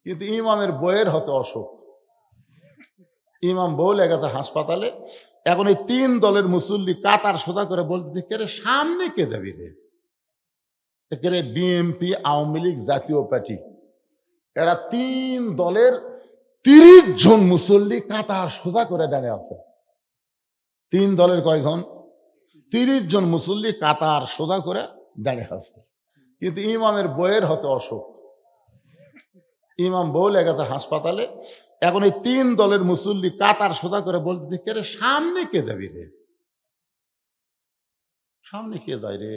কিন্তু ইমামের বইয়ের হচ্ছে অসুখ। ইমাম বউ লেগেছে হাসপাতালে। এখন এই 3 দলের মুসল্লি কাতার সোজা করে বলতেছে, কে রে সামনে কে যাবি রে? কে রে? বিএনপি, আওয়ামী লীগ, জাতীয় পার্টি, এরা 3 দলের 30 জন মুসল্লি কাতার সোজা করে দাঁড়িয়ে আছে। 3 দলের কয়জন? 30 জন মুসল্লি কাতার সোজা করে দাঁড়িয়ে আছে। কিন্তু ইমামের বইয়ের হচ্ছে অসুখ। ইমাম বউ লেগেছে হাসপাতালে। এখন এই 3 দলের মুসল্লি কাতার সোজা করে বলতেছে, কে রে সামনে কে যাবি রে? সামনে কে যায় রে?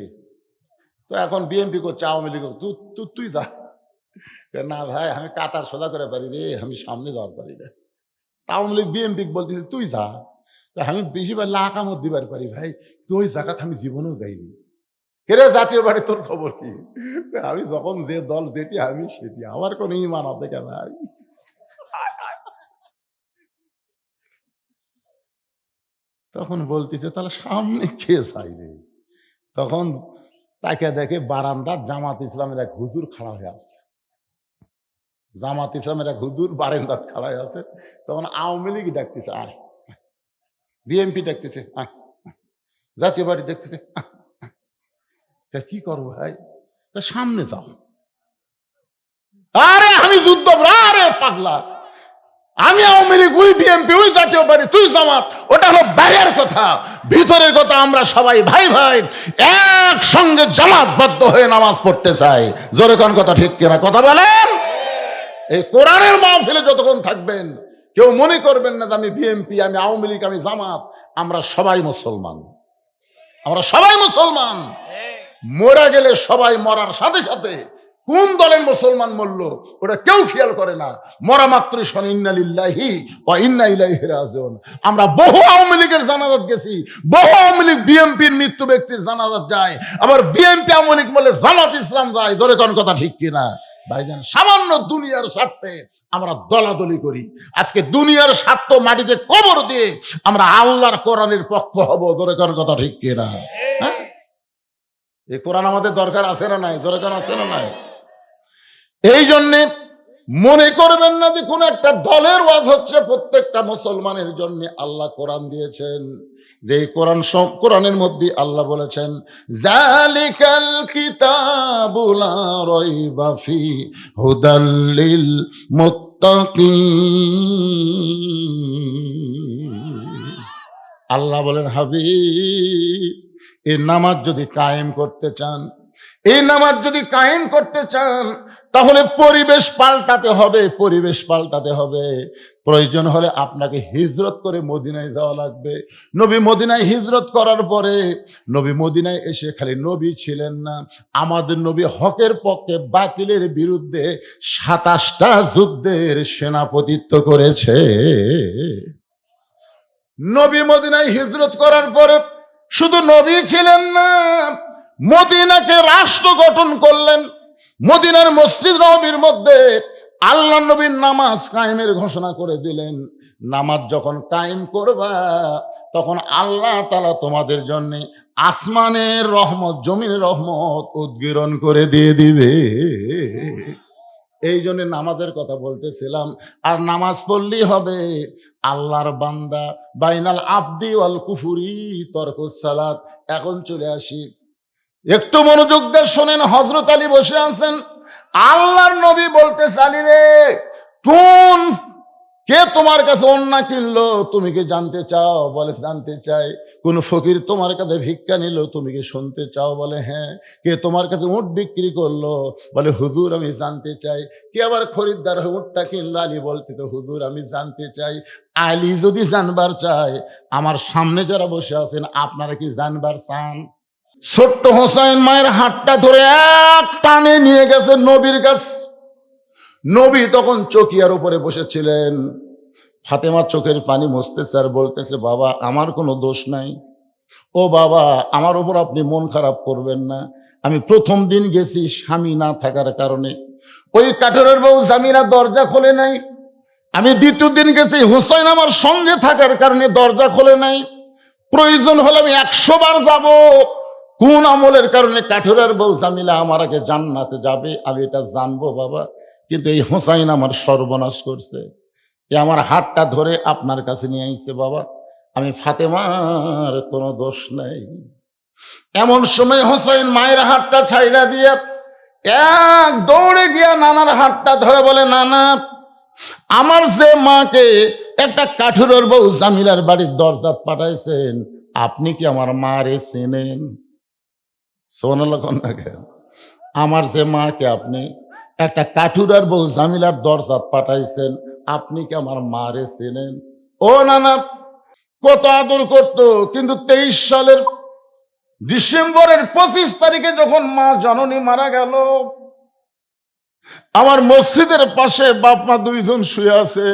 তো এখন বিএনপি করছে, আওয়ামী লীগ তুই যা। না ভাই, আমি কাতার সোজা করে পারি রে, আমি সামনে যাওয়ার পারি না। আওয়ামী লীগ বিএনপি বলতেছে তুই যা, আমি বেশি বার লাকামত দিবার পারি ভাই, তুই ওই জায়গাতে আমি জীবনেও যাইনি। কেরে জাতীয় বাড়ি তোর খবর কি? আমি যখন যে দল যেটি আমি সেটি, আমার কোনো ইমান আছে কেন? তখন বলতেছে তাহলে সামনে কে চাই রে? তখন তাকে দেখে বারান্দার জামাত ইসলামের এক হুজুর খাড়া হয়ে আছে। জামাত ইসলামের এক হুজুর বারান্দাত খাড়া হয়ে আছে। তখন আওয়ামী লীগ ডাকতেছে আয়, বিএনপি ডাকতেছে আয়, জাতীয় পার্টি দেখতেছে কি করবো ভাই? সামনে যাও। আরে আমি যুদ্ধ, আরে পাগলা, আমি আওয়ামী লীগ, ওই বিএনপি, ওই জাতীয় পার্টি, তুই জামাত, ওটা হলো বাইরের কথা। ভিতরের কথা আমরা সবাই ভাই ভাই একসঙ্গে জামাতবদ্ধ হয়ে নামাজ পড়তে চাই। জোরে কোন কথা ঠিক কিনা? কথা বলেন। এই কোরআনের মাহফিলে যতক্ষণ থাকবেন কেউ মনে করবেন না যে আমি বিএনপি, আমি আওয়ামী লীগ, আমি জামাত। আমরা সবাই মুসলমান, আমরা সবাই মুসলমান। মরা গেলে সবাই মরার সাথে সাথে কোন দলের মুসলমান মরল ওটা কেউ খেয়াল করে না। মরা মাত্রই শোনে ইন্না লিল্লাহি ওয়া ইন্না ইলাইহি রাজিউন। আমরা বহু আওয়ামী লীগের জানাজাত গেছি, বহু আওয়ামী লীগ বিএনপির মৃত্যু ব্যক্তির জানাজাত যায়, আবার বিএনপি আওয়ামী লীগ বলে জামাত ইসলাম যায়। জোরে কোন কথা ঠিক কিনা? ভাইজান, সামান্য দুনিয়ার স্বার্থে আমরা দলাদলি করি। আজকে দুনিয়ার স্বার্থ মাটিতে কবর দিয়ে আমরা আল্লাহর কোরআনের পক্ষ হব। জোরে কোন কথা ঠিক কিনা? হ্যাঁ, এই কোরআন আমাদের দরকার আছে না নাই? দরকার আছে না নাই? এই জন্যে মনে করবেন না যে কোন একটা দলের ওয়াজ হচ্ছে। প্রত্যেকটা মুসলমানের জন্য আল্লাহ কোরআন দিয়েছেন, যে কোরআনের মধ্যে আল্লাহ বলেছেন যালিকাল কিতাবু লা রাইবা ফি হুদাল লিল মুত্তাকিন। আল্লাহ বলেন, হাবিব, এই নামাজ যদি কায়েম করতে চান, এই নামাজ যদি কায়েম করতে চান, তাহলে পরিবেশ পাল্টাতে হবে, পরিবেশ পাল্টাতে হবে। প্রয়োজন হলে আপনাকে হিজরত করে মদিনায় যাওয়া লাগবে। নবী মদিনায় হিজরত করার পরে নবী মদিনায় এসে খালি নবী ছিলেন না, আমাদের নবী হকের পক্ষে বাতিলের বিরুদ্ধে 27টা যুদ্ধের সেনাপতিত্ব করেছে। নবী মদিনায় হিজরত করার পরে শুধু নবী ছিলেন না, মদিনাকে রাষ্ট্র গঠন করলেন। মদিনার মসজিদ নববীর মধ্যে আল্লাহ নবীর নামাজ কায়েমের ঘোষণা করে দিলেন। নামাজ যখন কায়েম করবা তখন আল্লাহ তাআলা তোমাদের জন্য আসমানের রহমত, জমিনের রহমত উদ্গীরণ করে দিয়ে দিবে। এই জন্য নামাজের কথা বলতেছিলাম। আর নামাজ পড়লেই হবে। আল্লাহর বান্দা, বাইনাল আবদি ওয়াল কুফুরি তরকুস সালাত। এখন চলে আসি, একটু মনোযোগ দিয়ে শোনেন। হযরত আলী বসে আছেন, আল্লাহর নবী বলতে চালি রে, কোন কে তোমার কাছে অন্না কিনলো, তুমি কি জানতে চাও? বলে জানতে চাই। কোন ফকির তোমার কাছে ভিক্ষা নিল, তুমি কি শুনতে চাও? বলে হ্যাঁ। কে তোমার কাছে উট বিক্রি করলো? বলে হুজুর আমি জানতে চাই। কে আবার খরিদ্দার উটটা কিনলো? আলী বলতে তো হুজুর আমি জানতে চাই। আলী যদি জানবার চায়, আমার সামনে যারা বসে আছেন আপনারা কি জানবার চান? ছোট্ট হোসাইন মায়ের হাতটা ধরে এক টানে নিয়ে গেছে নবীর কাছে। নবী তখন চকিয়ার উপরে বসেছিলেন। ফাতেমা চোখের পানি মুছতেছে আর বলতেছে, বাবা আমার কোনো দোষ নাই। ও বাবা, আমার উপর আপনি মন খারাপ করবেন না। আমি প্রথম দিন গেছি স্বামী না থাকার কারণে, ওই কাঠেরের বউ জামিনা দরজা খোলে নাই। আমি দ্বিতীয় দিন গেছি, হুসাইন আমার সঙ্গে থাকার কারণে দরজা খোলে নাই। প্রয়োজন হলে আমি 100 বার যাব। কোন আমলের কারণে কাঠেরের বউ জামিলা আমার আগে জান্নাতে যাবে আমি এটা জানবো বাবা। কিন্তু এই হোসাইন আমার সর্বনাশ করছে। এ আমার হাতটা ধরে আপনার কাছে নিয়ে আইছে। বাবা, আমি ফাতেমার কোনো দোষ নাই। এমন সময় হোসাইন মায়ের হাতটা ছাইড়া দিয়ে এক দৌড়ে গিয়া নানার হাতটা ধরে বলে, নানা, আমার যে মাকে একটা কাঠুরের বউ জামিলার বাড়ির দরজাত পাঠাইছেন, আপনি কি আমার মারে চেনেন? আমার যে মাকে আপনি একটা কাঠুরার বউ জামিলার দরজাত পাঠাইছেন, আপনি কি আমার মারে চেনেন? ও নানা, কত আদর করতো, কিন্তু 23 সালের ডিসেম্বরের 25 তারিখে যখন মা জননী মারা গেল, আমার মসজিদের পাশে বাপ মা দুইজন শুয়ে আছে।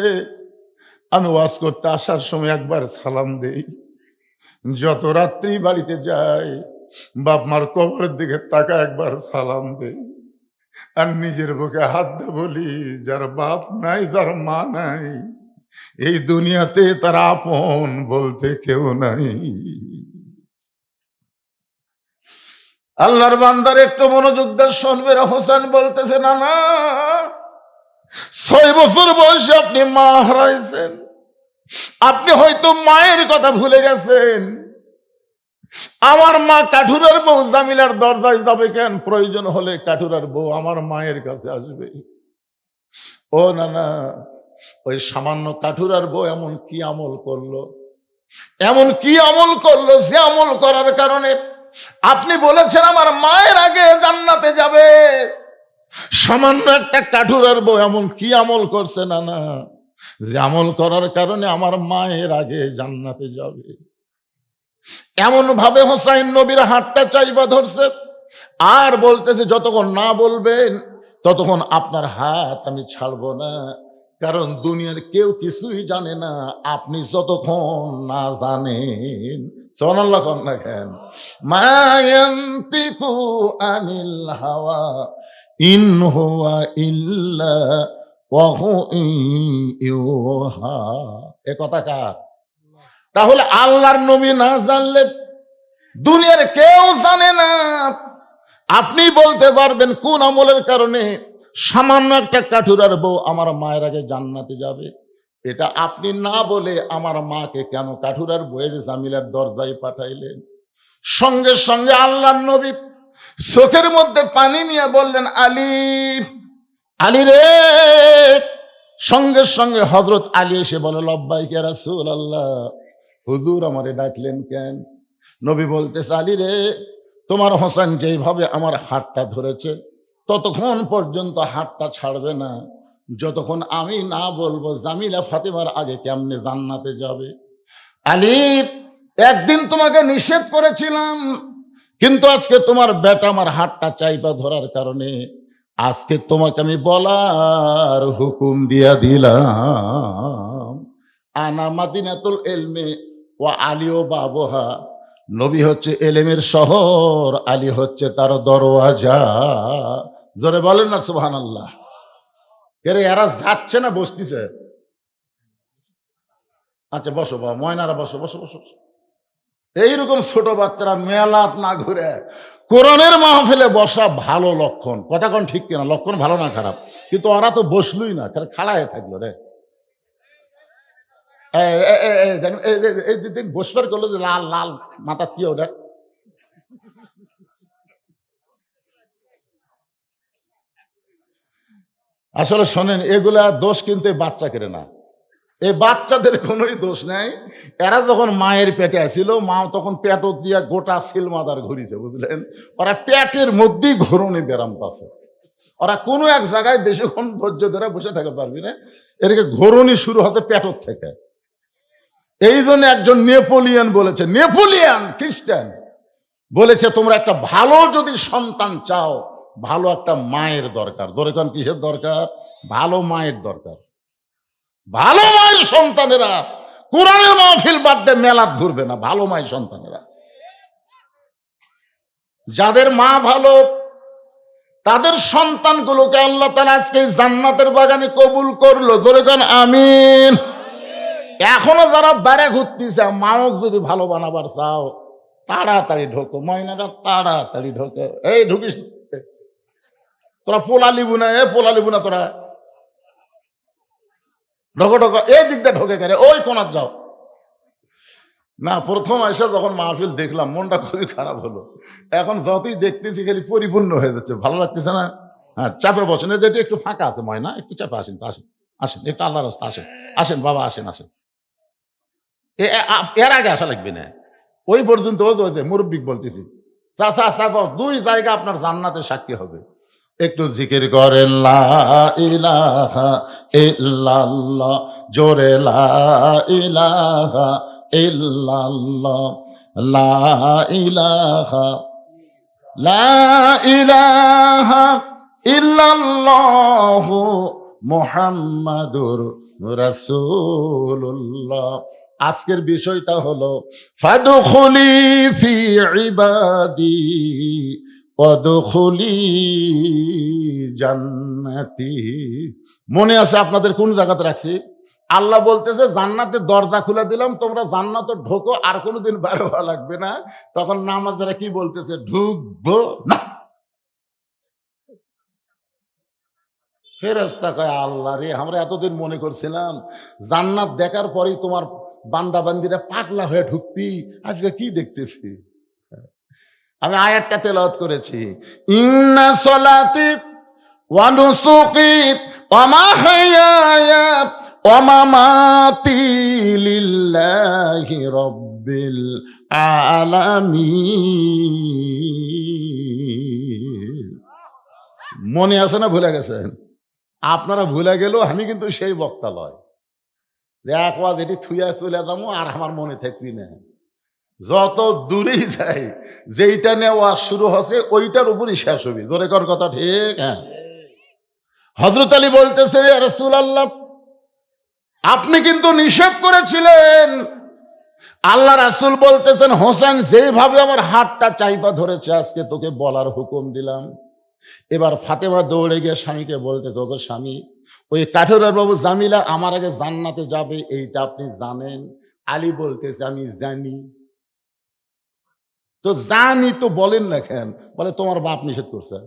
আমি ওয়াজ করতে আসার সময় একবার সালাম দেই, যত রাত্রি বাড়িতে যাই বাপ মার কবরের দিকে তাকা একবার সালাম দেই, আর নিজের বুকে হাত দিয়ে বলি, যার বাপ নাই, যার মা নাই, এই দুনিয়াতে তার আপন বলতে কেউ নাই। আল্লাহর বান্দার একটু মনোযোগ দিয়ে শুনবে। হোসেন বলতেছে, না না, 6 বছর বয়সে আপনি মা হারাইছেন, আপনি হয়তো মায়ের কথা ভুলে গেছেন। আমার মা কাঠুরার বউ জামিলার দরজায় যাবে কেন? প্রয়োজন হলে কাঠুরার বউ আমার মায়ের কাছে আসবে। ও না না, ওই সামান্য কাঠুরার বউ এমন কি আমল করলো, এমন কি আমল করলো যে আমল করার কারণে আপনি বলেছেন আমার মায়ের আগে জান্নাতে যাবে? সামান্য একটা কাঠুরার বউ এমন কি আমল করছে না না, যে আমল করার কারণে আমার মায়ের আগে জান্নাতে যাবে? এমন ভাবে হোসাইন নবীর হাতটা চাইবা ধরছে আর বলতেছে, যতক্ষণ না বলবেন ততক্ষণ আপনার হাত আমি ছাড়বো না, কারণ দুনিয়ার কেউ কিছুই জানে না আপনি যতক্ষণ না জানেন। সুবহানাল্লাহ না কেন? মা ইয়ানতিকু আনিল হাওয়া ইন হুয়া ইল্লা ওয়াহু ইউহা। এ কথা কার? তাহলে আল্লাহর নবী না জানলে দুনিয়ার কেউ জানে না। আপনি বলতে পারবেন কোন আমলের কারণে সামান্য একটা কাঠুরার বউ আমার মায়ের আগে জান্নাতে যাবে? এটা আপনি না বলে আমার মাকে কেন কাঠুরার বউয়ের জামিলার দরজায় পাঠাইলেন? সঙ্গে সঙ্গে আল্লাহর নবী চোখের মধ্যে পানি নিয়ে বললেন, আলী, আলী রে। সঙ্গে সঙ্গে হযরত আলী এসে বলে, লব্বাইক ইয়া রাসূলুল্লাহ, হুজুর আমারে ডাকলেন কেন? নবী বলতেছে, আলী রে, তোমার হোসেন যেভাবে আমার হাতটা ধরেছে ততক্ষণ পর্যন্ত হাতটা ছাড়বে না যতক্ষণ আমি না বলবো জামিলা ফাতেমার আগে কেমনে জান্নাতে যাবে। আলী, একদিন তোমাকে নিষেধ করেছিলাম, কিন্তু আজকে তোমার বেটা আমার হাতটা চাইপা ধরার কারণে আজকে তোমাকে আমি বলার হুকুম দিয়া দিলাম। আনা মাদিনাতুল ইলমি ওয়া আলিও বাবুহা। নবী হচ্ছে এলেমের শহর, আলী হচ্ছে তার দরওয়াজা। জোরে বলেন না সুবহানাল্লাহ। কেরে এরা যাচ্ছে না বসতিছে? আচ্ছা বসো বাবা, ময়নারা বসো বসো বসো। এইরকম ছোট বাচ্চারা মেলাত না ঘুরে কোরআনের মাহফিলে বসা ভালো লক্ষণ। কথা কোন ঠিক কিনা? লক্ষণ ভালো না খারাপ? কিন্তু ওরা তো বসলই না, খাড়ায় থাকলো রে। দেখেন বসবার করলো যে লাল লাল মাথা কি ওটা? আসলে শোনেন, এগুলা দোষ কিন্তু বাচ্চা কেড়ে না, এই বাচ্চাদের কোনোই দোষ নাই। এরা যখন মায়ের পেটে আসছিল, মা তখন পেট দিয়া গোটা সিলমাদার ঘুরিছে, বুঝলেন? ওরা পেটের মধ্যেই ঘরণী ব্যারাম পাচ্ছে। ওরা কোনো এক জায়গায় বেশিক্ষণ ধৈর্য ধরে বসে থাকতে পারবি না, এদিকে ঘরণী শুরু হতে পেটর থেকে। এই জন্য একজন নেপোলিয়ান বলেছে, নেপোলিয়ান খ্রিস্টান বলেছে, তোমরা একটা ভালো যদি সন্তান চাও, ভালো একটা মায়ের দরকার। দরকার কিসের দরকার? ভালো মায়ের দরকার। ভালো মায়ের সন্তানেরা কোরআনের মাহফিল বাদ দিয়ে মেলাত ঘুরবে না। ভালো মায়ের সন্তানেরা, যাদের মা ভালো, তাদের সন্তানগুলোকে আল্লাহ তাআলা আজকে জান্নাতের বাগানে কবুল করলো। জোরে কোন আমিন। এখনো যারা বাইরে ঘুরতেছে, মাওক যদি ভালো বানাবার চাও তাড়াতাড়ি ঢোকো, ময়নারা তাড়াতাড়ি ঢোকো। এই ঢুকিস তোরা, পোলা লিবু না, পোলা লিবু না তোরা। ঢোকো ঢোকো, এই দিক দিয়ে ঢোকে গেলে ওই কোনার যাও না। প্রথম এসে যখন মাহফিল দেখলাম মনটা খুবই খারাপ হলো। এখন যতই দেখতেছি খালি পরিপূর্ণ হয়ে যাচ্ছে, ভালো লাগতেছে না। হ্যাঁ, চাপে বসেন, যেটা একটু ফাঁকা আছে ময়না, একটু চাপে আসেন তো, আসেন আসেন, একটু আল্লাহ রাস্তা আসেন, আসেন বাবা আসেন আসেন। এর আগে আসা লাগবে না, ওই পর্যন্ত ওই যে মুরব্বিক বলতেছি, চাচা চাপা, দুই জায়গা আপনার জান্নাতে সাক্ষী হবে। একটু জিকির করেন লা ইলাহা ইল্লাল্লাহ, জোরে লা ইলাহা ইল্লাল্লাহ, লা ইলাহা, লা ইলাহা ইল্লাল্লাহু মুহাম্মাদুর রাসূলুল্লাহ। আজকের বিষয়টা হলো ফাদখুলি ফি ইবাদি ওয়াদখুলি জান্নাতি। মনে আছে আপনাদের কোন জায়গাতে রাখছি? আল্লাহ বলতেছে জান্নাতের দরজা খুলে দিলাম, তোমরা জান্নাতে ঢোকো, আর কোনোদিন বের হওয়া লাগবে না। তখন নামাজেরা কি বলতেছে? ঢুকবো না। ফেরেশতা কয় আল্লাহ রে, আমরা এতদিন মনে করছিলাম জান্নাত দেখার পরেই তোমার বান্দা বান্দিরা পাগলা হয়ে ঢুকবি, আজকে কি দেখতেছি। আমি আয়াতটা তেলাওয়াত করেছি, ইন্না সলাতি ওয়া নুসুকি ওয়া মাহইয়ায়া ওয়া মামাতি লিল্লাহি রাব্বিল আলামিন। মনে আছে না ভুলে গেছেন? আপনারা ভুলে গেলেও আমি কিন্তু সেই বক্তা লয় এক ওয়াজ এটি থুইয়া চলে যাবো আর আমার মনে থাকবি না। যত দূরেই যাই, যেইটা নিয়ে ওয়াজ শুরু হচ্ছে ওইটার উপরই শেষ হবি। জোরে কর কথা, ঠিক? হ্যাঁ। হযরত আলী বলতেছে, ইয়া রাসূলুল্লাহ, আপনি কিন্তু নিষেধ করেছিলেন। আল্লাহ রাসূল বলতেছেন, হোসেন যেভাবে আমার হাতটা চাইপা ধরেছে, আজকে তোকে বলার হুকুম দিলাম। এবার ফাতেমা দৌড়ে গিয়ে স্বামীকে বলতে, তোকে স্বামী, ওই কাঠুরার বাবু জামিলা আমার আগে জান্নাতে যাবে, এইটা আপনি জানেন? আলী বলতেছে, আমি জানি। তো জানি তো বলেন না কেন? বলে তোমার বাপ নিষেধ করছে।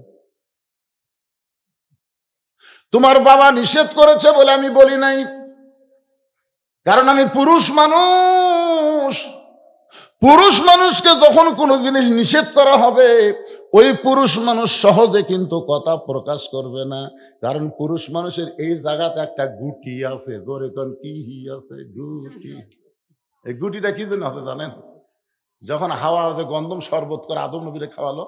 তোমার বাবা নিষেধ করেছে বলে আমি বলি নাই, কারণ আমি পুরুষ মানুষ। পুরুষ মানুষকে যখন কোনো জিনিস নিষেধ করা হবে, ওই পুরুষ মানুষ সহজে কিন্তু কথা প্রকাশ করবে না, কারণ পুরুষ মানুষের এই জায়গাতে একটা গুটি আছে। জোরে কোন কি আছে? গুটি। এই গুটিটা কি জন্য আছে জানেন? যখন হাওয়া গন্ধম শরবত করে আদম নবীরে খাওয়ালো,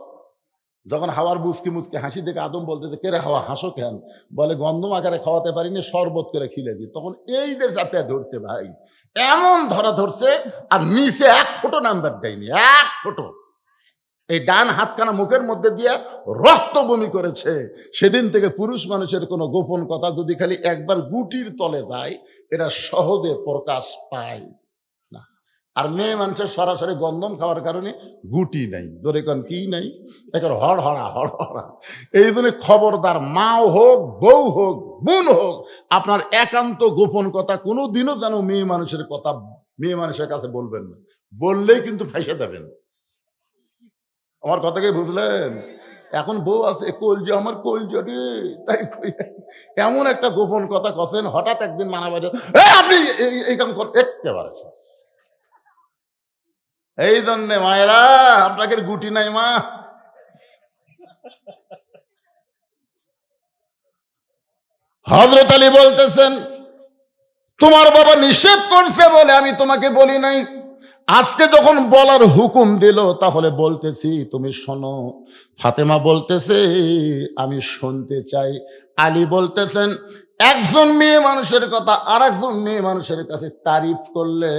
যখন হাওয়ার মুচকি মুচকি হাসি দেখে আদম বলতেছে, কে রে হাওয়া হাসো কেন? বলে গন্ধম আকারে খাওয়াতে পারিনি, শরবত করে খিলেছি। তখন এইদের চাপে ধরতে ভাই, এমন ধরা ধরছে, আর নিচে এক ফোঁটো নাম্বার দেয়নি, এক ফোঁটো। এই ডান হাতখানা মুখের মধ্যে দিয়ে রক্ত বমি করেছে। সেদিন থেকে পুরুষ মানুষের কোনো গোপন কথা যদি খালি একবার গুটির তলে যায়, এটা সহজে প্রকাশ পায় না। আর মেয়ে মানুষের সরাসরি গন্ধম খাওয়ার কারণে গুটি নাই। ধরে কোন কি নাই? এখন হড়হড়া হড়হড়া। এই জন্য খবরদার, মাও হোক, বউ হোক, বোন হোক, আপনার একান্ত গোপন কথা কোনোদিনও যেন মেয়ে মানুষের কথা মেয়ে মানুষের কাছে বলবেন না। বললেই কিন্তু ফাঁসে দেবেন। আমার কথাকে বুঝলেন? এখন বউ আছে, কলজা আমার কলজা রে, তাই এমন একটা গোপন কথা কছেন, হঠাৎ একদিন মানা বাড়ি, আপনি এই কাম করতে পারেন। এই জন্যে মায়েরা, আপনাকে গুটি নাই মা। হযরত আলী বলতেছেন, তোমার বাবা নিষেধ করছে বলে আমি তোমাকে বলি নাই, আজকে যখন বলার হুকুম দিল তাহলে বলতেছি, তুমি শোনো। ফাতেমা বলতেছে, আমি শুনতে চাই। আলী বলতেছেন, একজন মেয়ে মানুষের কথা আর একজন মেয়ে মানুষের কাছে তারিফ করলে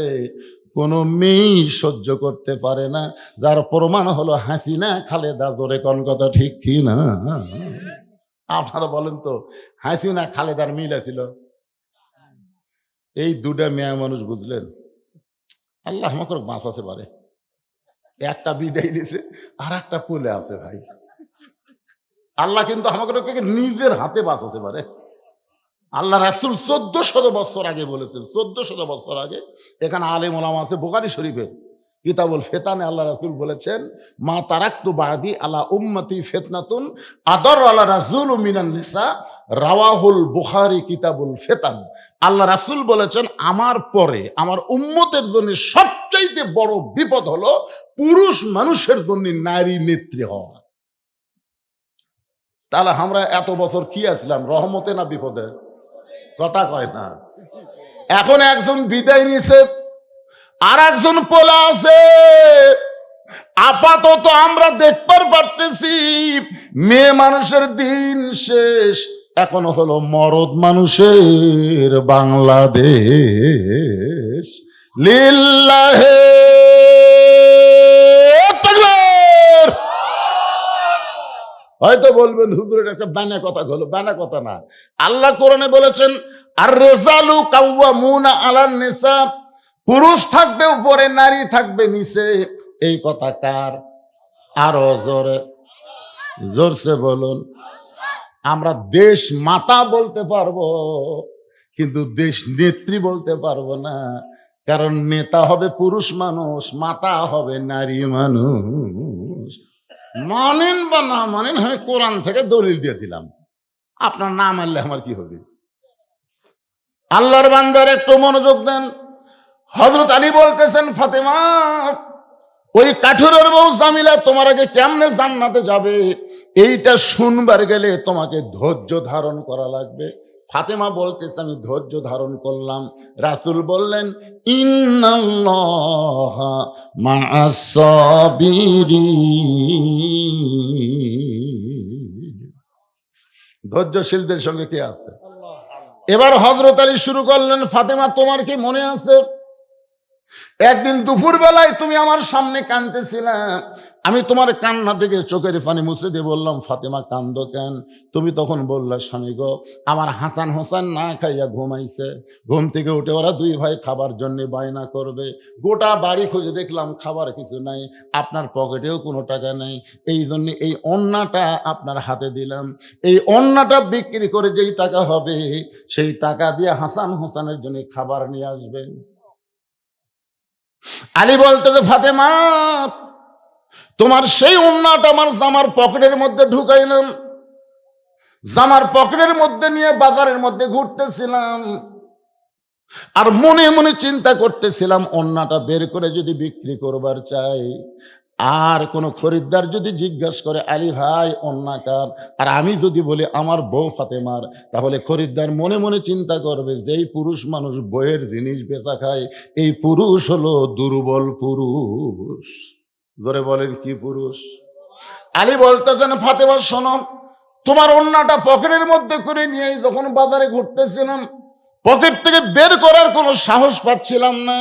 কোনো মেয়েই সহ্য করতে পারে না, যার প্রমাণ হলো হাসিনা খালেদা। জোরে কোন কথা, ঠিক কি না? আপনারা বলেন তো, হাসিনা খালেদার মিল আছিল? এই দুটা মেয়ে মানুষ, বুঝলেন? আল্লাহ আমাকে বাঁচাতে পারে। একটা বিদায় দিয়েছে, আর একটা পুলে আছে ভাই। আল্লাহ কিন্তু আমাকে নিজের হাতে বাঁচাতে পারে। আল্লাহ রাসূল 1400 বছর আগে বলেছেন, 1400 বছর আগে। এখানে আলেম ওলামা আছে বুখারী শরীফের, কিতাবুল ফেতানে আল্লাহ রাসূল বলেছেন, মা তারাকতু বাদি আলা উম্মতি ফিতনাতুন আদর আলা রাসূল মিনান নিসা, রাওয়াহুল বুখারী কিতাবুল ফেতান। আল্লাহ রাসূল বলেছেন, আমার পরে আমার উম্মতের জন্য সবচাইতে বড় বিপদ হলো পুরুষ মানুষের জন্য নারী নেত্রী হওয়া। তাহলে আমরা এত বছর কি আসলাম, রহমতে না বিপদে? কথা কয় না। এখন একজন বিদায় নিছে, আর একজন পোলা আছে। আপাতত আমরা দেখতে পারতেছি মেয়ে মানুষের দিন শেষ, এখন হলো মরদ মানুষের বাংলাদেশ। লিল্লাহে তাকবীর। হয়তো বলবেন হুজুরের একটা বানা কথা হলো, বানা কথা না। আল্লাহ কোরআনে বলেছেন, আর রিজালু কাওয়ামুনা আলান নিসা, পুরুষ থাকবে উপরে, নারী থাকবে নিচে। এই কথা কার? আরো জোরে, জোরসে বলুন। আমরা দেশ মাতা বলতে পারবো, কিন্তু দেশ নেত্রী বলতে পারবো না, কারণ নেতা হবে পুরুষ মানুষ, মাতা হবে নারী মানুষ। মানেন বা না মানেন, আমি কোরআন থেকে দলিল দিয়ে দিলাম, আপনার না মানলে আমার কি হবে? আল্লাহর বান্দার একটু মনোযোগ দেন। হযরত আলী বলতেছেন, ফাতেমা, ওই কাঠুরের বউ জামিলা তোমার আগে কেমনে জান্নাতে যাবে, এইটা শুনবার গেলে তোমাকে ধৈর্য ধারণ করা লাগবে। ফাতেমা বলতেছে, আমি ধৈর্য ধারণ করলাম। রাসূল বললেন, ইন্নাল্লাহা মা'আস সাবিরিন। ধৈর্যশীলদের সঙ্গে কে আছে? এবার হযরত আলী শুরু করলেন, ফাতেমা, তোমার কি মনে আছে একদিন দুপুর বেলায় তুমি আমার সামনে কাঁদতেছিলা, আমি তোমার কান্না থেকে চোখের পানি মুছে দিয়ে বললাম, ফাতেমা কান্দো কেন? তুমি তখন বললা, স্বামী গো, আমার হাসান হোসেন না খাইয়া ঘুমাইছে, ঘুম থেকে উঠে ওরা দুই ভাই খাবার জন্য বায়না করবে, গোটা বাড়ি খুঁজে দেখলাম খাবার কিছু নাই, আপনার পকেটেও কোনো টাকা নেই, এই জন্য এই অন্যটা আপনার হাতে দিলাম, এই অন্যটা বিক্রি করে যেই টাকা হবে সেই টাকা দিয়ে হাসান হোসেনের জন্য খাবার নিয়ে আসবেন। আলী বলতেছে, ফাতেমা, তোমার সেই ওন্নাটা আমার জামার পকেটের মধ্যে ঢুকাইলাম, জামার পকেটের মধ্যে নিয়ে বাজারের মধ্যে ঘুরতেছিলাম, আর মনে মনে চিন্তা করতেছিলাম, ওন্নাটা বের করে যদি বিক্রি করবার চাই, আর কোন খরিদ্দার যদি জিজ্ঞাসা করে, আলী ভাই ওন্না কার, আর আমি যদি বলি আমার বউ ফাতেমার, তাহলে খরিদ্দার মনে মনে চিন্তা করবে, যেই পুরুষ মানুষ বইয়ের জিনিস বেচা খায়, এই পুরুষ হলো দুর্বল পুরুষ। জোরে বলেন, কি পুরুষ? আলী বলতেছেন, ফাতেমা শোনো, তোমার ওন্নাটা পকেটের মধ্যে করে নিয়ে যখন বাজারে ঘুরতেছিলাম, পকেট থেকে বের করার কোনো সাহস পাচ্ছিলাম না,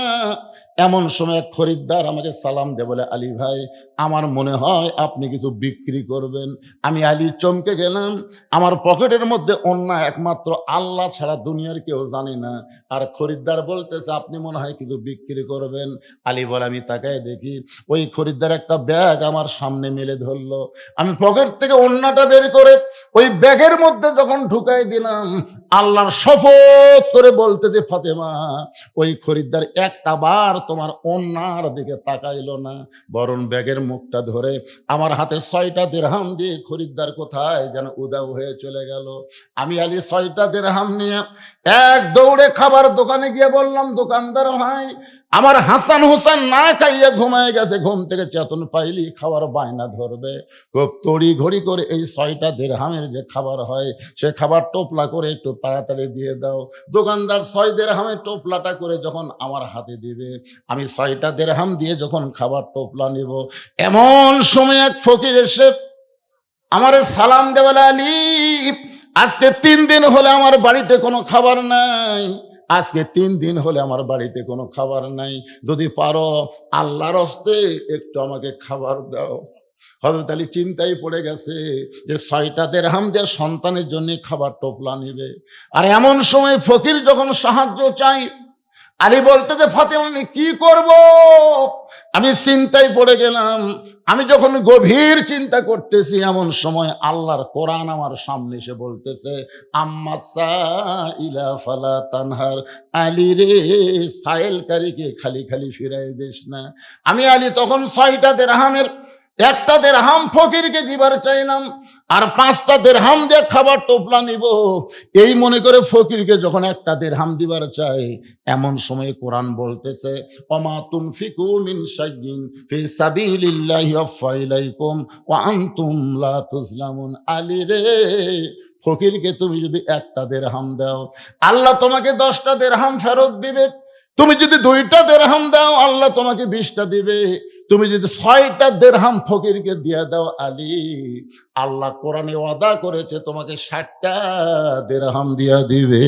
এমন সময় এক খরিদ্দার আমাকে সালাম দিয়ে বলে, আলী ভাই, আমার মনে হয় আপনি কিছু বিক্রি করবেন। আমি আলী চমকে গেলাম, আমার পকেটের মধ্যে ওন্না একমাত্র আল্লাহ ছাড়া দুনিয়ার কেউ জানে না, আর খরিদ্দার বলতেছে আপনি মনে হয় কিছু বিক্রি করবেন। আলী বলে, আমি তাকায় দেখি ওই খরিদ্দার একটা ব্যাগ আমার সামনে মেলে ধরলো, আমি পকেট থেকে ওন্নাটা বের করে ওই ব্যাগের মধ্যে যখন ঢুকাই দিলাম, আল্লাহর শপথ করে বলতে যে, ফাতেমা, ওই খরিদ্দার একটা বার তোমার ওন্নার দিকে তাকাইলো না, বরং ব্যাগের মুখটা ধরে আমার হাতে 6টা দিরহাম দিয়ে খরিদ্দার কোথায় যেন উধাও হয়ে চলে গেল। আমি আলী 6টা দিরহাম নিয়ে এক দৌড়ে খাবার দোকানে গিয়ে বললাম, দোকানদার ভাই, আমার হাসান হোসেন না খাইয়া ঘুমায় গেছে, ঘুম থেকে চেতন পাইলি খাবার বায়না ধরবে, খুব তড়ি ঘড়ি করে এই 6টা দিরহামের যে খাবার হয় সে খাবার টোপলা করে একটু তাড়াতাড়ি দিয়ে দাও। দোকানদার 6 দিরহামের টোপলাটা করে যখন আমার হাতে দিবে, আমি 6টা দিরহাম দিয়ে যখন খাবার টোপলা নিব, এমন সময় এক ফকির এসে আমারে সালাম দেওয়া, আলী, আজকে 3 দিন হলে আমার বাড়িতে কোনো খাবার নাই, আজকে 3 দিন হলে আমার বাড়িতে কোনো খাবার নাই, যদি পারো আল্লাহর হস্তে একটু আমাকে খাবার দাও। হযরত আলী চিন্তায় পড়ে গেছে যে 6টা দিরহাম দিয়ে সন্তানের জন্য খাবার টোপলা নিবে, আর এমন সময় ফকির যখন সাহায্য চাই, আলী বলতে যে ফাতেমা আমি কি করব, আমি চিন্তায় পড়ে গেলাম। আমি যখন গভীর চিন্তা করতেছি এমন সময় আল্লাহর কোরআন আমার সামনে এসে বলতেছে আম্মা সাইলা ফালা তানহার, আলী রে সাইলকারীকে খালি খালি ফিরাই দিস না। আমি আলী তখন 6টা দিরহামের একটা দিরহাম ফকিরকে দিবার চাইলাম, আর 5টা দিরহাম দিয়ে খাবার টোপলা নিব, এই মনে করে ফকিরকে যখন একটা দিরহাম দিবার চাই, এমন সময় কোরআন বলতেছে ওমা তুনফিকু মিন শাইইন ফি সাবিলিল্লাহি ওয়াফা ইলাইকুম ওয়া আনতুম লা তুজলামুন। আলী রে ফকিরকে তুমি যদি একটা দিরহাম দাও, আল্লাহ তোমাকে 10টা দিরহাম ফেরত দিবে। তুমি যদি 2টা দিরহাম দাও, আল্লাহ তোমাকে 20টা দিবে। তুমি যদি 6টা দিরহাম ফকিরকে দিয়ে দাও, আলী আল্লাহ কোরআনে ওয়াদা করেছে তোমাকে 60টা দিরহাম দিয়া দিবে।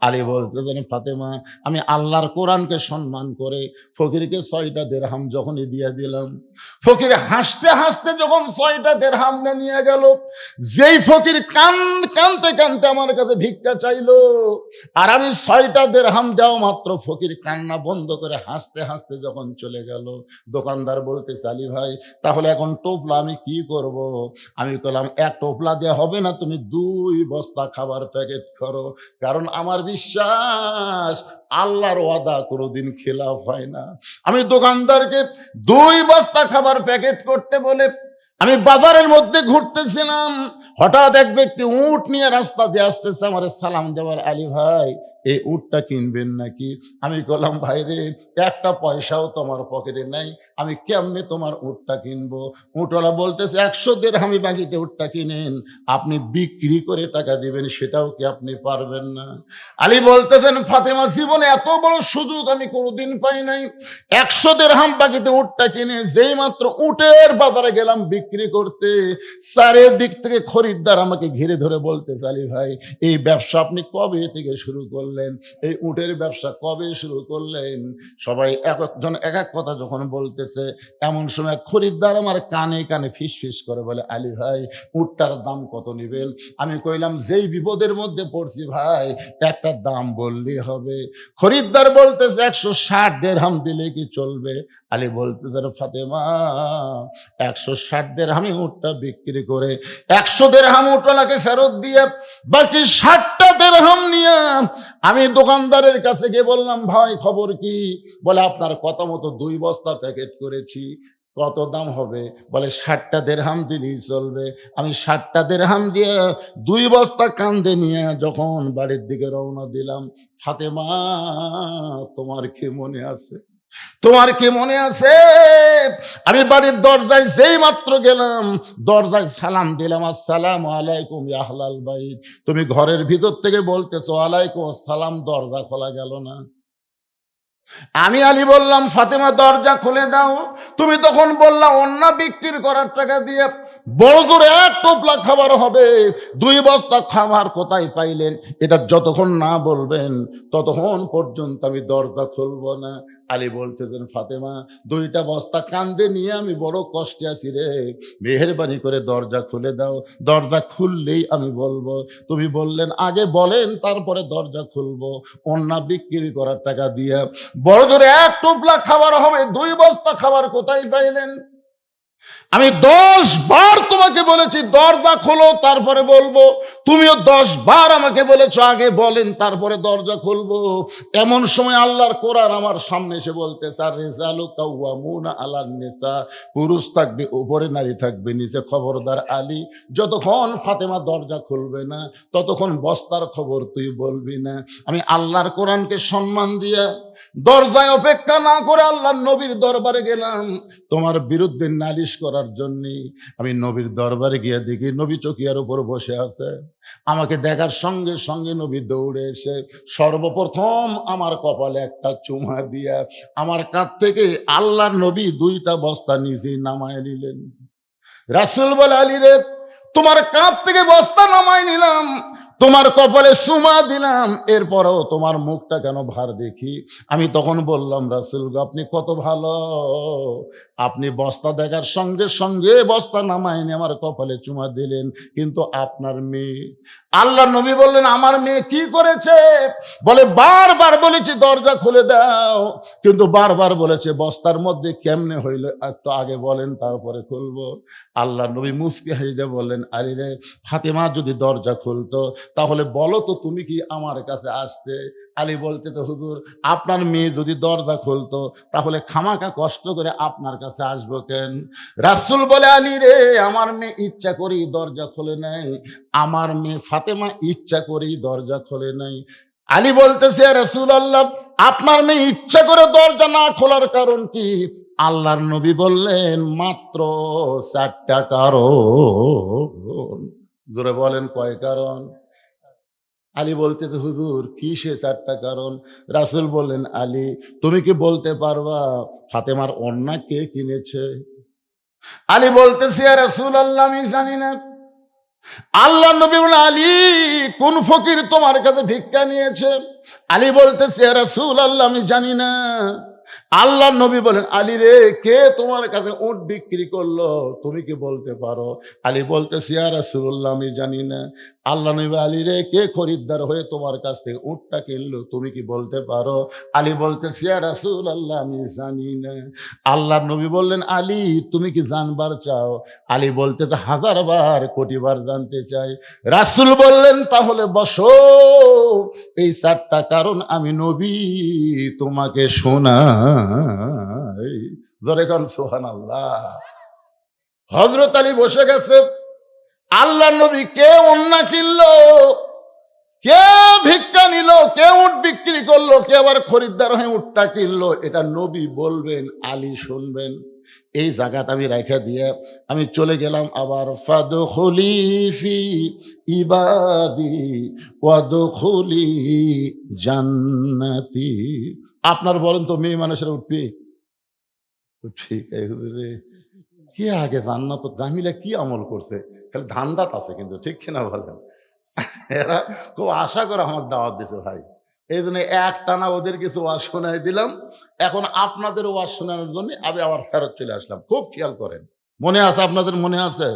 আলী বলতে জানি ফাতেমা আমি আল্লাহর কোরআনকে সম্মান করে ফকিরকে 6টা দিরহাম যখনই দিয়ে দিলাম, ফকির হাসতে হাসতে যখন 6টা দিরহাম নিয়ে গেল, যেই ফকির কানতে কানতে আমার কাছে ভিক্ষা চাইলো, আর আমি 6টা দিরহাম দেওয়া মাত্র ফকির কান্না বন্ধ করে হাসতে হাসতে যখন চলে গেল, দোকানদার বলতে আলী ভাই তাহলে এখন টোপলা আমি কি করব? আমি বললাম এক টোপলা দেওয়া হবে না, তুমি 2 বস্তা খাবার প্যাকেট করো, কারণ আমার বিশ্বাস আল্লাহর ওয়াদা কোনোদিন খেলাফ হয় না। আমি দোকানদারকে 2 বস্তা খাবার প্যাকেট করতে বলে আমি বাজারের মধ্যে ঘুরতেছিলাম, হঠাৎ এক ব্যক্তি উট নিয়ে রাস্তা দিয়ে আসতেছে, আমার সালাম দেওয়ার আলী ভাই এই উটটা কিনবেন নাকি? আমি বললাম ভাই রে একটা পয়সাও তোমার পকেটে নাই, আমি কেমনে তোমার উটটা কিনবো? উটওয়ালা বলতেছে 100 দিরহামি বাকিতে উটটা কিনেন, আপনি বিক্রি করে টাকা দিবেন সেটাও কি আপনি পারবেন না? আলী বলতেছেন ফাতেমা জীবনে এত বড় সুযোগ আমি কোনোদিন পাই নাই। 100 দিরহাম বাকিতে উটটা কিনে যেই মাত্র উটের বাজারে গেলাম বিক্রি করতে, চারিদিক থেকে খরিদ্দার আমাকে ঘিরে ধরে বলতেছে আলী ভাই এই ব্যবসা আপনি কবে থেকে শুরু করলেন? এই উটের ব্যবসা কবে শুরু করলেন? সবাই এক একজন এক এক কথা যখন বলতেছে, এমন সময় খরিদ্দার আমার কানে কানে ফিস ফিস করে বলে আলী ভাই উটটার দাম কত নেবেন? আমি কইলাম যেই বিপদের মধ্যে পড়ছি ভাই একটা দাম বললেই হবে। খরিদ্দার বলতেছে 160 দিরহাম দিলে কি চলবে? আলী বলতেছে ফাতেমা 160 দিরহামে উটটা বিক্রি করে 100 দিরহাম উটওয়ালাকে ফেরত দিয়ে বাকি 60টা দিরহাম নিয়ে আমি দোকানদারের কাছে গিয়ে বললাম ভাই খবর কি? বলে আপনার কথা মতো 2 বস্তা প্যাকেট করেছি, কত দাম হবে? বলে 60টা দিরহাম দিলেই চলবে। আমি 60টা দিরহাম দিয়ে 2 বস্তা কান্দে নিয়ে যখন বাড়ির দিকে রওনা দিলাম, ফাতেমা তোমার কি মনে আছে? তোমার কি মনে আছে আমি বাড়ির দরজায় যেই মাত্র গেলাম, দরজায় সালাম দিলাম আসসালামু আলাইকুম ইয়া আহলাল বাইত, তুমি ঘরের ভিতর থেকে বলতেছো ওয়ালাইকুম আসসালাম, দরজা খোলা গেল না। আমি আলী বললাম ফাতেমা দরজা খুলে দাও। তুমি তখন বললা অন্য বিক্রি করার টাকা দিয়ে বড় করে 1 টোপলা খাবার হবে, 2 বস্তা খাবার কোথায় পাইলেন? এটা যতক্ষণ না বলবেন ততক্ষণ পর্যন্ত আমি দরজা খুলবো না। আলী বলতেছেন ফাতেমা 2টা বস্তা কান্দে নিয়ে আমি বড় কষ্টে আছি রে, মেহেরবানি করে দরজা খুলে দাও, দরজা খুললেই আমি বলবো। তুমি বললেন আগে বলেন তারপরে দরজা খুলবো। অন্য বিক্রি করার টাকা দিয়ে বড় ধরে 1 টোপলা খাবার হবে, 2 বস্তা খাবার কোথায় পাইলেন? আমি 10 বার তোমাকে বলেছি দরজা খোলো তারপরে বলবো, তুমিও 10 বার আমাকে বলেছো আগে বলেন তারপরে দরজা খুলবো। এমন সময় আল্লাহর কোরআন আমার সামনে এসে বলতেছে আর রিজালু কাওয়ামুনা আলান নিসা, পুরুষ থাকবে উপরে নারী থাকবে নিচে। খবরদার আলী যতক্ষণ ফাতেমা দরজা খুলবে না ততক্ষণ বস্তার খবর তুই বলবি না। আমি আল্লাহর কোরআনকে সম্মান দিয়া দরজায় অপেক্ষা না করে আল্লাহর নবীর দরবারে গেলাম তোমার বিরুদ্ধে নালিশ করার জন্য। আমি নবীর দরবারে গিয়ে দেখি নবী চকিয়ার উপর বসে আছে। আমাকে দেখার সঙ্গে সঙ্গে নবী দৌড়ে এসে সর্বপ্রথম আমার কপালে একটা চুমা দিয়া আমার কাছ থেকে আল্লাহর নবী 2টা বস্তা নিজেই নামায় নিলেন। রাসূল বলে আলী রে তোমার কাঁধ থেকে বস্তা নামাই নিলাম, তোমার কপালে চুমা দিলাম, এরপরও তোমার মুখটা কেন ভার দেখি? আমি তখন বললাম, রাসূল গো, আপনি কত ভালো, আপনি বস্তা দেখার সঙ্গে সঙ্গে বস্তা নামাইনি আমার কপালে চুমা দিলেন, কিন্তু আপনার মেয়ে। আল্লাহ নবী বললেন, আমার মেয়ে কি করেছে? বলে, বারবার বলেছি দরজা খুলে দাও, কিন্তু বারবার বলেছে বস্তার মধ্যে কেমনে হইলে একটু আগে বলেন তারপরে খুলবো। আল্লাহ নবী মুচকি হেসে বললেন, আরে রে, ফাতেমা যদি দরজা খুলতো তাহলে বলো তো তুমি কি আমার কাছে আসতে? আলী বলতে, তো হুজুর, আপনার মেয়ে যদি দরজা খুলতো তাহলে খামাকা কষ্ট করে আপনার কাছে আসবো কেন? রাসূল বলে, আলী রে, আমার মেয়ে ইচ্ছা করেই দরজা খোলে নাই, আমার মেয়ে ফাতেমা ইচ্ছা করেই দরজা খোলে নাই। আলী বলতেছে, রাসূলুল্লাহ, আপনার মেয়ে ইচ্ছা করে দরজা না খোলার কারণ কি? আল্লাহর নবী বললেন, মাত্র 4টা কারণ। জোরে বলেন, কয় কারণ? আলী বলতে, তো হুজুর, কি সে 4টা কারণ? রাসূল বললেন, আলী, তুমি কি বলতে পারবা ফাতেমার ওড়না কে কিনেছে? আলী বলতেছে, ইয়া রাসূলুল্লাহ, আমি জানি না। আল্লাহ নবী বলেন, আলী, কোন ফকির তোমার কাছে ভিক্ষা নিয়েছে? আলী বলতেছে, ইয়া রাসূলুল্লাহ, আমি জানি না। আল্লাহ নবী বলেন, আলী রে, কে তোমার কাছে উট বিক্রি করলো? তুমি কি বলতে পারো? আলী বলতেছে, ইয়া রাসূলুল্লাহ, আমি জানি না। আল্লাহ নবী, আলী রে, কে খরিদ্দার হয়ে তোমার কাছ থেকে উটটা কিনলো? তুমি কি বলতে পারো? আলী বলতেছে, ইয়া রাসূলুল্লাহ, আমি জানি না। আল্লাহ নবী বললেন, আলী, তুমি কি জানবার চাও? আলী বলতে, তো 1000 বার 1,000,000 জানতে চাই। রাসূল বললেন, তাহলে বসো, এই 4টা কারণ আমি নবী তোমাকে শোনাই। জোরে কান সুবহানাল্লাহ। হযরত আলী বসে গেছে। আল্লাহ নবী কে ওন্না কিনলো, কে ভিক্ষা নিল, কে উট বিক্রি করলো, কে আবার খরিদ্দার হয়ে উটটা কিনলো, এটা নবী বলবেন, আলী শুনবেন। এই জায়গাটা আমি রাইখা দিয়ে আমি চলে গেলাম আবার, ফাদখুলি ফি ইবাদি ওয়াদখুলি জান্নাতি। আপনার বলেন তো, মেয়ে মানুষের উঠবি? ঠিক রে, কে আগে জান্নাত? জামিলা কি আমল করছে? খালি ধান্দাত আছে, কিন্তু ঠিক কিনা বলেন? এরা খুব আশা করে আমার দাওয়াত দিছে ভাই, এই জন্য একটানা ওদের কিছু ওয়াজ শোনাই দিলাম। এখন আপনাদের ওয়াজ শোনানোর জন্য আমি আবার ফেরত চলে আসলাম। খুব খেয়াল করেন, মনে আছে? আপনাদের মনে আছে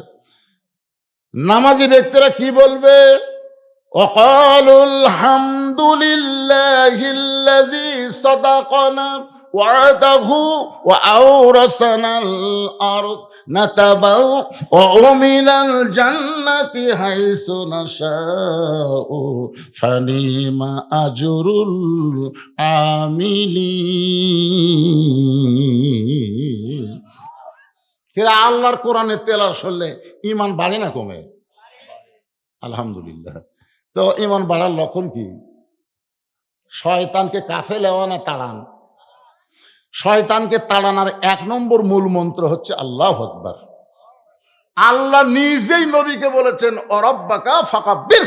নামাজি ব্যক্তিরা কি বলবে? وقالوا الحمد لله الذي صدقنا وعده وأورثنا الأرض نتبوأ من الجنة حيث نشاء فنعم أجر العاملين। এরা আল্লাহর কোরআনের তেলাওয়াত শুনলে ঈমান বাড়ে না কমে? আলহামদুলিল্লাহ। তো ঈমান বাড়ার লক্ষণ কি? শয়তানকে কাছে লেওয়া না তাড়ান? শয়তানকে তাড়ানোর 1 নম্বর মূল মন্ত্র হচ্ছে আল্লাহু আকবার। আল্লাহ নিজেই নবীকে বলেছেন, অরব্বাকা ফাকাব্বির।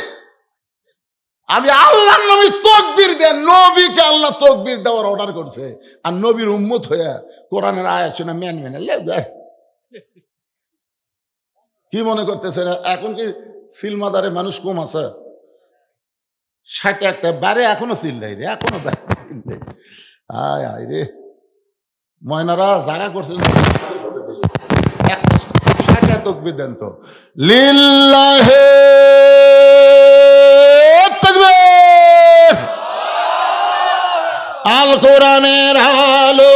আমি আল্লাহর নবী তাকবীর দেন, নবীকে আল্লাহ তাকবীর দেওয়ার অর্ডার করছে। আর নবীর উম্মত হয়ে কোরআনের আয়াত শুনে মেন কি মনে করতেছেন? এখন কি সিলমাদারে মানুষ কম আছে? 61টা বারে এখনো সিল দেয় রে, এখনো সিল দেয়। আয় আয় রে, ময়নারা জায়গা করছেন, 60টা তাকবীর দেন তো। লিল্লাহে তাকবীর। আল কোরআনের আলো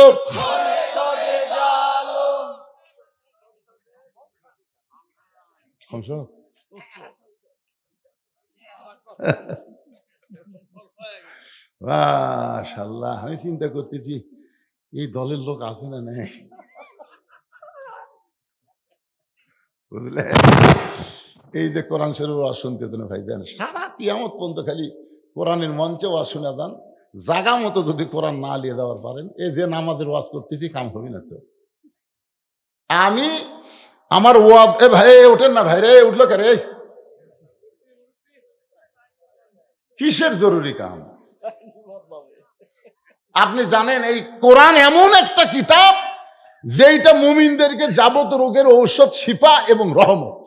মাশাআল্লাহ। আমি চিন্তা করতেছি এই দলের লোক আছে না নাই, বুঝলে? এই যে কোরআন শরীফ ওয়াজ শুনতেছেন ভাই, জান সারা কিয়ামত পর্যন্ত খালি কোরআনের মঞ্চে ওয়াজ শুনে যান, জাগা মতো যদি কোরআন না নিয়ে যাওয়ার পারেন, এই যে নামাজের ওয়াজ করতেছি কাম হবে না তো। আমি আমার ওয়াজ, এ ভাই ওঠেন না ভাই রে, উঠলো কে রে? কিসের জরুরি কাম? আপনি জানেন এই কোরআন এমন একটা কিতাব যেটা মুমিনদেরকে যাবত রোগের ঔষধ, শিফা এবং রহমত।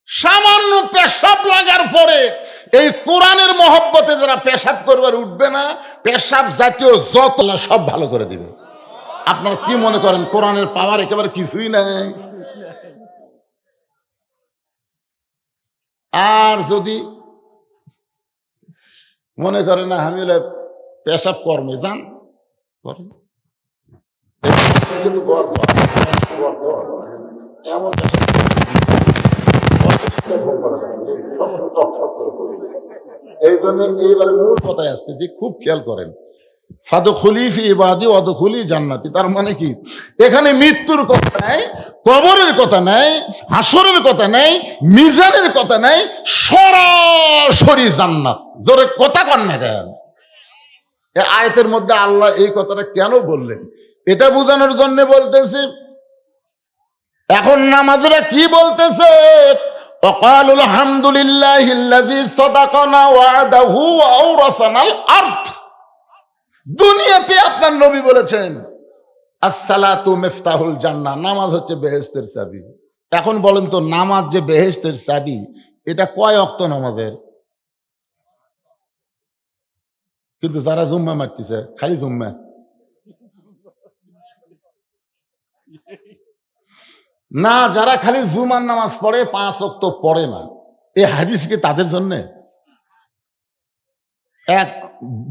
সামান্য পেশাব লাগার পরে এই কোরআনের মহব্বতে যারা পেশাব করবার উঠবে না, পেশাব জাতীয় যত সব ভালো করে দিবে। আপনারা কি মনে করেন কোরআনের পাওয়ার একেবারে কিছুই নাই? আর যদি মনে করেন না আমি পেশাব কর্মে যান, কিন্তু এমন এই জন্য এইবার মূল কথায় আসতে যে খুব খেয়াল করেন, ফাদখুলি ফি ইবাদি ওয়াদখুলি জান্নাতি। তার মানে কি, এখানে মৃত্যুর কথা নাই, কবরের কথা নাই, হাসরের কথা নাই, মিজানের কথা নাই, সরাসরি জান্নাত। জোরে কথা কন না কেন? এই আয়াতের মধ্যে আল্লাহ এই কথাটা কেন বললেন এটা বোঝানোর জন্য বলতেছে। এখন নামাজরা কি বলতেছে? ওয়াকালুল হামদুলিল্লাহিল্লাযী সাদাকানা ওয়া'দাহু ওয়া আওরাসানাল আরদ। দুনিয়াতে আপনার নবী বলেছেন আসসালাতু মিফতাহুল জান্নাহ, নামাজ হচ্ছে বেহেশতের চাবি। এখন বলেন তো, নামাজ যে বেহেশতের চাবি, এটা কয় ওয়াক্ত নামাজের? কিন্তু যারা জুম্মা মারতেছে খালি জুম্মা, না যারা খালি জুমার নামাজ পড়ে 5 ওয়াক্ত পড়ে না, এই হাদিস কি তাদের জন্য? এক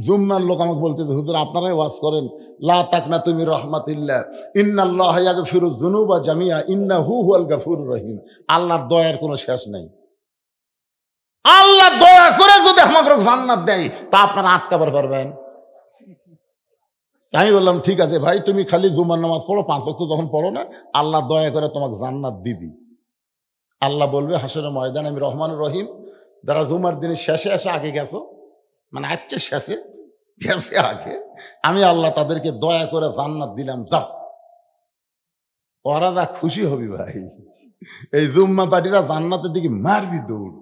জুম্মার লোক আমাকে বলতেছে, হুজুর আপনারাই ওয়াজ করেন লা তাকনাতু মির রাহমাতিল্লাহ ইন্নাল্লাহা ইয়াগফিরুয যুনুবা জামিআ ইন্নাহু হুয়াল গাফুরুর রহিম। আল্লাহর দয়ার কোনো শেষ নাই। আল্লাহ দয়া করে যদি আমাকে জান্নাত দেয় তা আপনারা আটকাবার পারবেন? আমি বললাম ঠিক আছে ভাই, তুমি খালি জুমার নামাজ পড়ো, 5 ওয়াক্ত যখন পড়ো না, আল্লাহ দয়া করে তোমাকে জান্নাত দিবি। আল্লাহ বলবে হাসরের ময়দানে, আমি রহমানুর রহিম, যারা জুমার দিনের শেষে এসে আগে গেছো, মানে আজকে শেষে গেছে আগে, আমি আল্লাহ তাদেরকে দয়া করে জান্নাত দিলাম, যাও। ওরা যা খুশি হবি ভাই, এই জুম্মা পার্টিরা জান্নাতের দিকে মারবি দৌড়,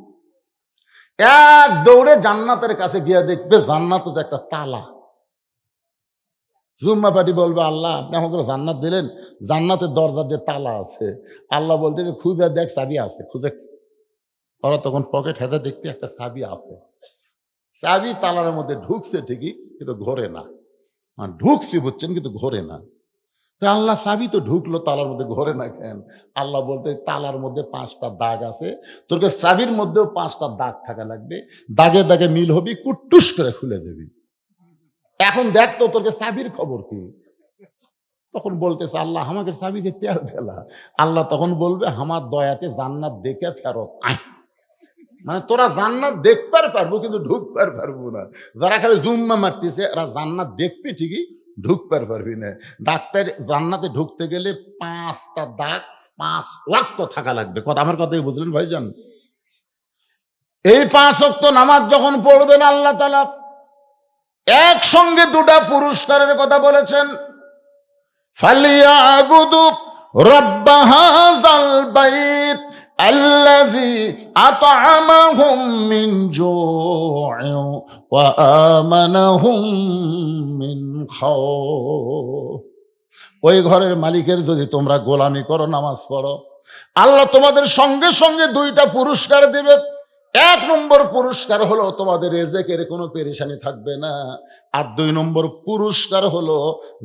এক দৌড়ে জান্নাতের কাছে গিয়ে দেখবে জান্নাত তো একটা তালা। জুম্মা পার্টি বলবে আল্লাহ আপনি আমাকে জান্নাত দিলেন, জান্নাতের দরজার যে তালা আছে, আল্লাহ বলতে যে খুঁজে দেখ চাবি আছে, খুঁজে। ওরা তখন পকেট হেঁটে দেখবে একটা চাবি আছে, চাবি তালার মধ্যে ঢুকছে ঠিকই কিন্তু ঘোরে না, ঢুকছি বুঝছেন কিন্তু ঘোরে না। আল্লাহ চাবি তো ঢুকলো, তালার মধ্যে ঘোরে না কেন? আল্লাহ বলতে তালার মধ্যে 5টা দাগ আছে, তোর চাবির মধ্যেও 5টা দাগ থাকা লাগবে, দাগে দাগে মিল হবি, কুট্টুস করে খুলে দেবি। এখন দেখ তো তোর চাবির খবর কি? তখন বলতেছে আল্লাহ আমাকে চাবি দিয়ে তেল ফেলা। আল্লাহ তখন বলবে আমার দয়াতে জান্নাত দেখে ফেরত আয়। মানে তোরা জান্নাত দেখবার পারবো কিন্তু ঢুকবার পারবো না। যারা খালি জুম্মা মারতেছে এরা জান্নাত দেখবি ঠিকই, ঢুকবার পারবি না। ডাক্তার জান্নাতে ঢুকতে গেলে 5টা দাগ 5 ওয়াক্ত থাকা লাগবে। কথা আমার কথাই বুঝলেন ভাইজান? এই 5 ওয়াক্ত নামাজ যখন পড়বেন আল্লাহ তাআলা একসঙ্গে 2টা পুরস্কারের কথা বলেছেন। ফালিয়াবুদু রাব্ব হাযাল বাইত আল্লাযী আত'আমাহুম মিন জু'ইন ওয়া আমানাহুম মিন খাউফ। ওই ঘরের মালিকের যদি তোমরা গোলামি করো, নামাজ পড়ো, আল্লাহ তোমাদের সঙ্গে সঙ্গে 2টা পুরস্কার দেবে। 1 নম্বর পুরস্কার হলো তোমাদের রিজিকের কোনো পেরেশানি থাকবে না, আর 2 নম্বর পুরস্কার হলো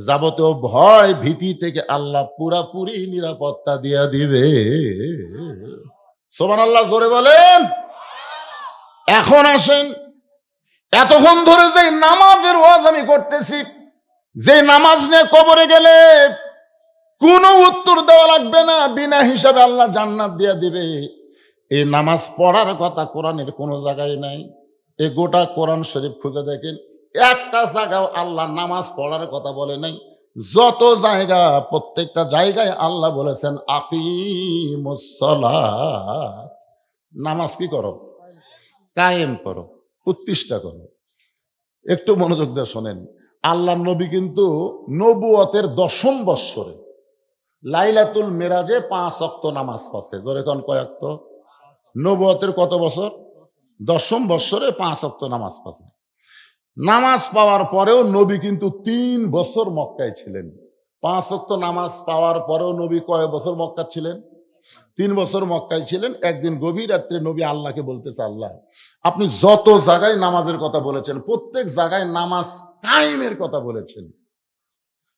যাবতীয় ভয় ভীতি থেকে আল্লাহ পুরাপুরি নিরাপত্তা দিয়া দিবে। সুবহানাল্লাহ, জোরে বলেন। এখন আসেন, এতক্ষণ ধরে যে নামাজের ওয়াজ আমি করতেছি, যে নামাজ নিয়ে কবরে গেলে কোনো উত্তর দেওয়া লাগবে না, বিনা হিসাবে আল্লাহ জান্নাত দিয়া দিবে, এই নামাজ পড়ার কথা কোরআনের কোনো জায়গায় নাই। এই গোটা কোরআন শরীফ খুঁজে দেখেন, একটা জায়গাও আল্লাহ নামাজ পড়ার কথা বলে নাই। যত জায়গা, প্রত্যেকটা জায়গায় আল্লাহ বলেছেন আকিমুস সালাত, নামাজ কি করো? কায়েম করো, প্রতিষ্ঠা করো। একটু মনোযোগ দিয়ে শোনেন, আল্লাহ নবী কিন্তু নবুয়তের 10ম বৎসরে লাইলাতুল মেরাজে 5 ওয়াক্ত নামাজ পড়ছে। ধরে কোন কয় ওয়াক্ত? নবুয়তের কত বছর? 10ম বৎসরে 5 ওয়াক্ত নামাজ পড়ছে। নামাজ পাওয়ার পরেও নবী কিন্তু 3 বছর মক্কায় ছিলেন। 5 ওয়াক্ত নামাজ পাওয়ার পরেও নবী কয় বছর মক্কা ছিলেন? 3 বছর মক্কায় ছিলেন। একদিন গভীর রাত্রে নবী আল্লাহকে বলতেছে, আল্লাহ আপনি যত জায়গায় নামাজের কথা বলেছেন, প্রত্যেক জায়গায় নামাজ কায়েমের কথা বলেছেন,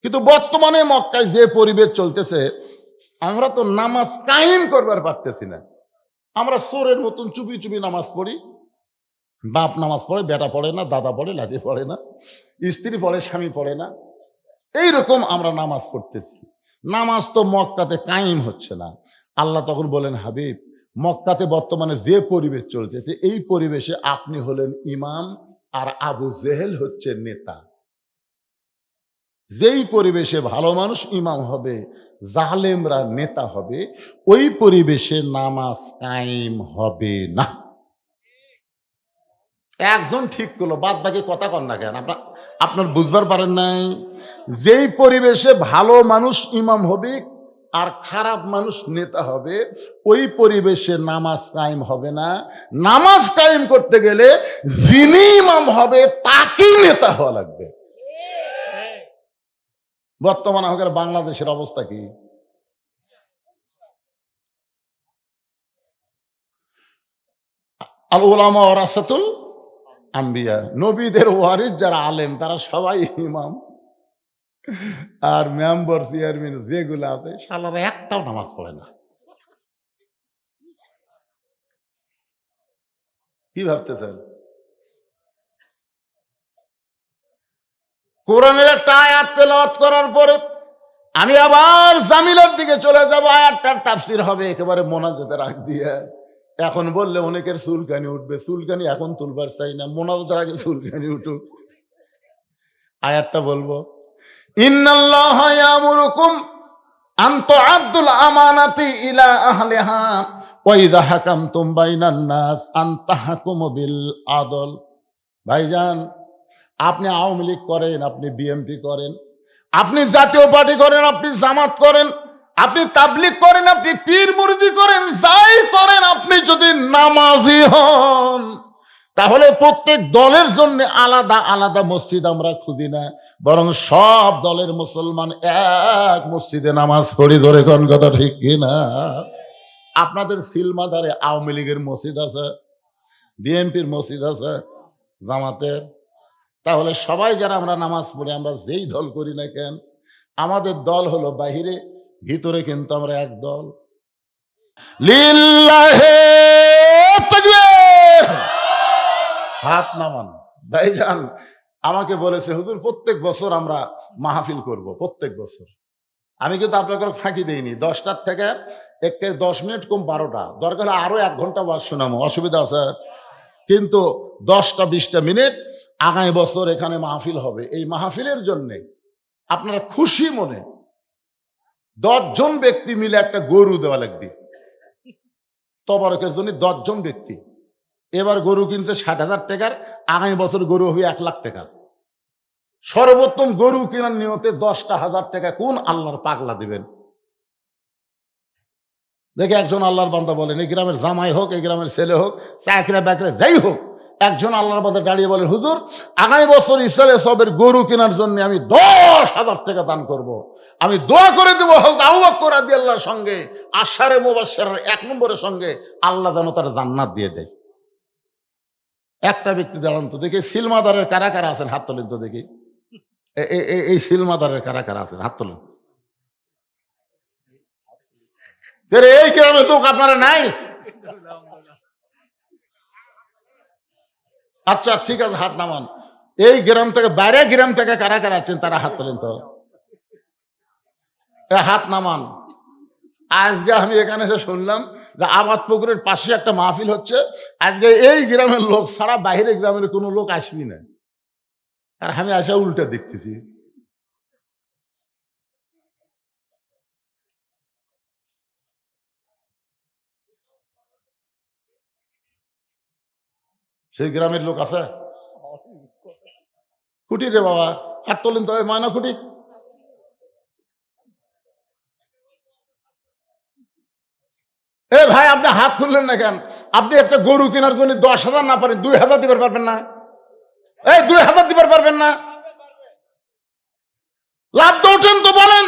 কিন্তু বর্তমানে মক্কায় যে পরিবেশ চলতেছে, আমরা তো নামাজ কায়েম করবার পারতেছি না। আমরা চোরের মতন চুপি চুপি নামাজ পড়ি। বাপ নামাজ পড়ে, বেটা পড়ে না, দাদা পড়ে, লাদি পড়ে না, স্ত্রী পড়ে, স্বামী পড়ে না। এইরকম আমরা নামাজ পড়তেছি। নামাজ তো মক্কাতে কায়েম হচ্ছে না। আল্লাহ তখন বলেন, হাবিব মক্কাতে বর্তমানে যে পরিবেশ চলতেছে, এই পরিবেশে আপনি হলেন ইমাম আর আবু জেহেল হচ্ছে নেতা। যেই পরিবেশে ভালো মানুষ ইমাম হবে, জালেমরা নেতা হবে, ওই পরিবেশে নামাজ কায়েম হবে না। একজন ঠিক করলো, বাদ বাকি কথা কন না কেন? আপনার বুঝবার পারেন নাই? যেই পরিবেশে ভালো মানুষ ইমাম হবে আর খারাপ মানুষ নেতা হবে, ওই পরিবেশে নামাজ কায়েম হবে না। নামাজ কায়েম করতে গেলে যিনি ইমাম হবে তাকেই নেতা হওয়া লাগবে। বর্তমানে আমাদের বাংলাদেশের অবস্থা কি? আল উলামা ওয়ারাসাতুল আম্বিয়া, নবীদের ওয়ারিস যারা আলেম তারা সবাই ইমাম, আর মেম্বার চেয়ারম্যান যেগুলো আছে শালারা একটাও নামাজ পড়ে না। কি ভাবতেছেন? কোরআনের একটা আয়াত তেলাওয়াত করার পরে আমি আবার জামিলার দিকে চলে যাব, আয়াতটার তাফসীর হবে একেবারে মোনাজাতে রাখ দিয়ে। এখন বললে অনেকের চুলকানি উঠবে, চুলকানি এখন তুলবার চাই না, মোনাজাতের আগে চুলকানি উঠুক। আয়াতটা বলবো, ইন্নাল্লাহা ইয়ামুরুকুম আন তুআদ্দুল আমানাতি ইলা আহলিহা ওয়া ইযা হাকামতুম বাইনান নাস আন তাহকুমু বিল আদল। ভাইজান, আপনি আওয়ামী লীগ করেন, আপনি বিএনপি করেন, আপনি জাতীয় পার্টি করেন, আপনি জামাত করেন, আপনি তাবলীগ করেন, আপনি পীর মুরিদি করেন, যাই করেন, আপনি যদি নামাজি হন তাহলে প্রত্যেক দলের জন্য আলাদা আলাদা মসজিদ আমরা খুঁজি না, বরং সব দলের মুসলমান এক মসজিদে নামাজ পড়ি। ধরে কোন কথা ঠিক কিনা? আপনাদের সিলমাদারে আওয়ামী লীগের মসজিদ আছে, বিএনপির মসজিদ আছে, জামাতের। তাহলে সবাই যারা আমরা নামাজ পড়ি, আমরা যেই দল করি না কেন, আমাদের দল হলো বাহিরে, ভিতরে কিন্তু আমরা এক দল। লিল্লাহে তাকবীর। হাত নামান। ভাইজান আমাকে বলেছে, হুজুর প্রত্যেক বছর আমরা মাহফিল করব, প্রত্যেক বছর। আমি কিন্তু আপনাকে ফাঁকি দেইনি, 10টার থেকে 10 মিনিট কম 12টা, দরকার হলে আরো 1 ঘন্টা ওয়াজ শোনাবো, অসুবিধা আছে? কিন্তু 10টা 20টা মিনিট আগামী বছর এখানে মাহফিল হবে। এই মাহফিলের জন্য আপনারা খুশি মনে 10 জন ব্যক্তি মিলে একটা গরু দেওয়া লাগবে। তবারকের জন্য 10 জন ব্যক্তি। এবার গরু কিনছে 60,000 টাকার, আগামী বছর গরু হবে 1 লাখ টাকা। সর্বোত্তম গরু কেনার নিয়তে 10টা হাজার টাকা কোন আল্লাহর পাগলা দিবেন? দেখে একজন আল্লাহর বান্দা বলেন, এই গ্রামের জামাই হোক, এই গ্রামের ছেলে হোক, চাকরা বাকরা যাই হোক, একজন আল্লাহর বান্দা দাঁড়িয়ে বলেন, হুজুর আগামী বছর ইসরায়েলে সবের গরু কেনার জন্য আমি 10,000 টাকা দান করব। আমি দোয়া করে দেবো হযরত আবু বকর রাদিয়াল্লাহুর সঙ্গে আশারে মুবাশশিরের 1 নম্বরের সঙ্গে আল্লাহ যেন তার জান্নাত দিয়ে দেয়। একটা ব্যক্তি দাঁড়ান তো দেখি, সিলমাদারের কারা কারা আছেন হাত তোলেন তো দেখি। এই সিলমাদারের কারা কারা আছেন হাত তোলেন। এই গ্রামে লোক আপনারা নাই? আচ্ছা ঠিক আছে, হাত নামান। এই গ্রাম থেকে, বাইরে গ্রাম থেকে কারা কারা আছেন তারা হাত তোলেন তো, হাত নামান। আজকে আমি এখানে এসে শুনলাম যে আবাদ পুকুরের পাশে একটা মাহফিল হচ্ছে, আজকে এই গ্রামের লোক ছাড়া বাইরের গ্রামের কোনো লোক আসবি না। আর আমি আসা উল্টা দেখতেছি। সেই গ্রামের লোক আছে? খুঁটি রে বাবা, হাত তোলেন তো, ময়না খুঁটি। এ ভাই আপনি হাত তুললেন না কেন? আপনি একটা গরু কেনার জন্য 10,000 না পারেন 2,000 দিবার পারবেন না? এই 2,000 দিবার পারবেন না? লাভ তো ওঠেন তো বলেন।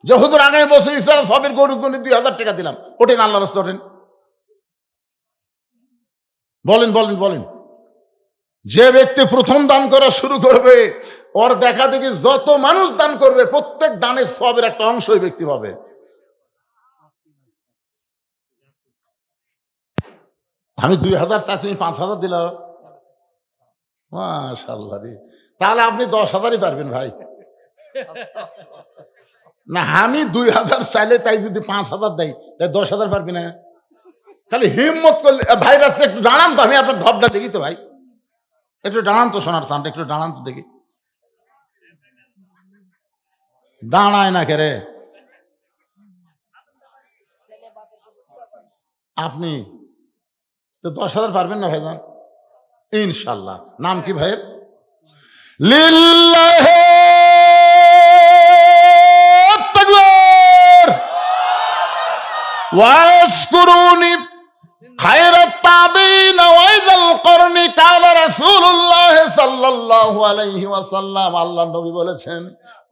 যে হুজুর আগামী বছর ইসলাম সবের গরুর জন্য 2000 টাকা দিলাম, ওঠেন আল্লাহ রাস্তায় ওঠেন, বলেন বলেন বলেন। যে ব্যক্তি প্রথম দান করা শুরু করবে, ওর দেখা দেখি যত মানুষ দান করবে প্রত্যেক দানের সবের একটা অংশ ওই ব্যক্তি পাবে। আমি 2000 চাচ্ছি, 5000 দিলাম, মাশাআল্লাহ রে। তাহলে আপনি 10,000ই পারবেন ভাই। না, আমি 2000 চাইলে তাই যদি 5000 দেয়, তাই 10,000 পারবি না? খালি হিম্মত করলে ভাইরাস একটু দাঁড়ান তো, আমি আপনার ঢপটা দেখি তো ভাই, একটু দাঁড়ান তো সোনার চানটা, একটু দাঁড়ান তো দেখি। দাঁড়ায় না কেরে আপনি? তো 10,000 পারবেন না ভাইজান? ইনশাল্লাহ। নাম কি ভাইয়ের? লিল্লাহে তাকবীর ওয়াশকুরুনি খায়রাত তাবিন ওয়াইদাল করনি কালা রাসূলুল্লাহ সাল্লাল্লাহু আলাইহি ওয়াসাল্লাম। আল্লাহর নবী বলেছেন,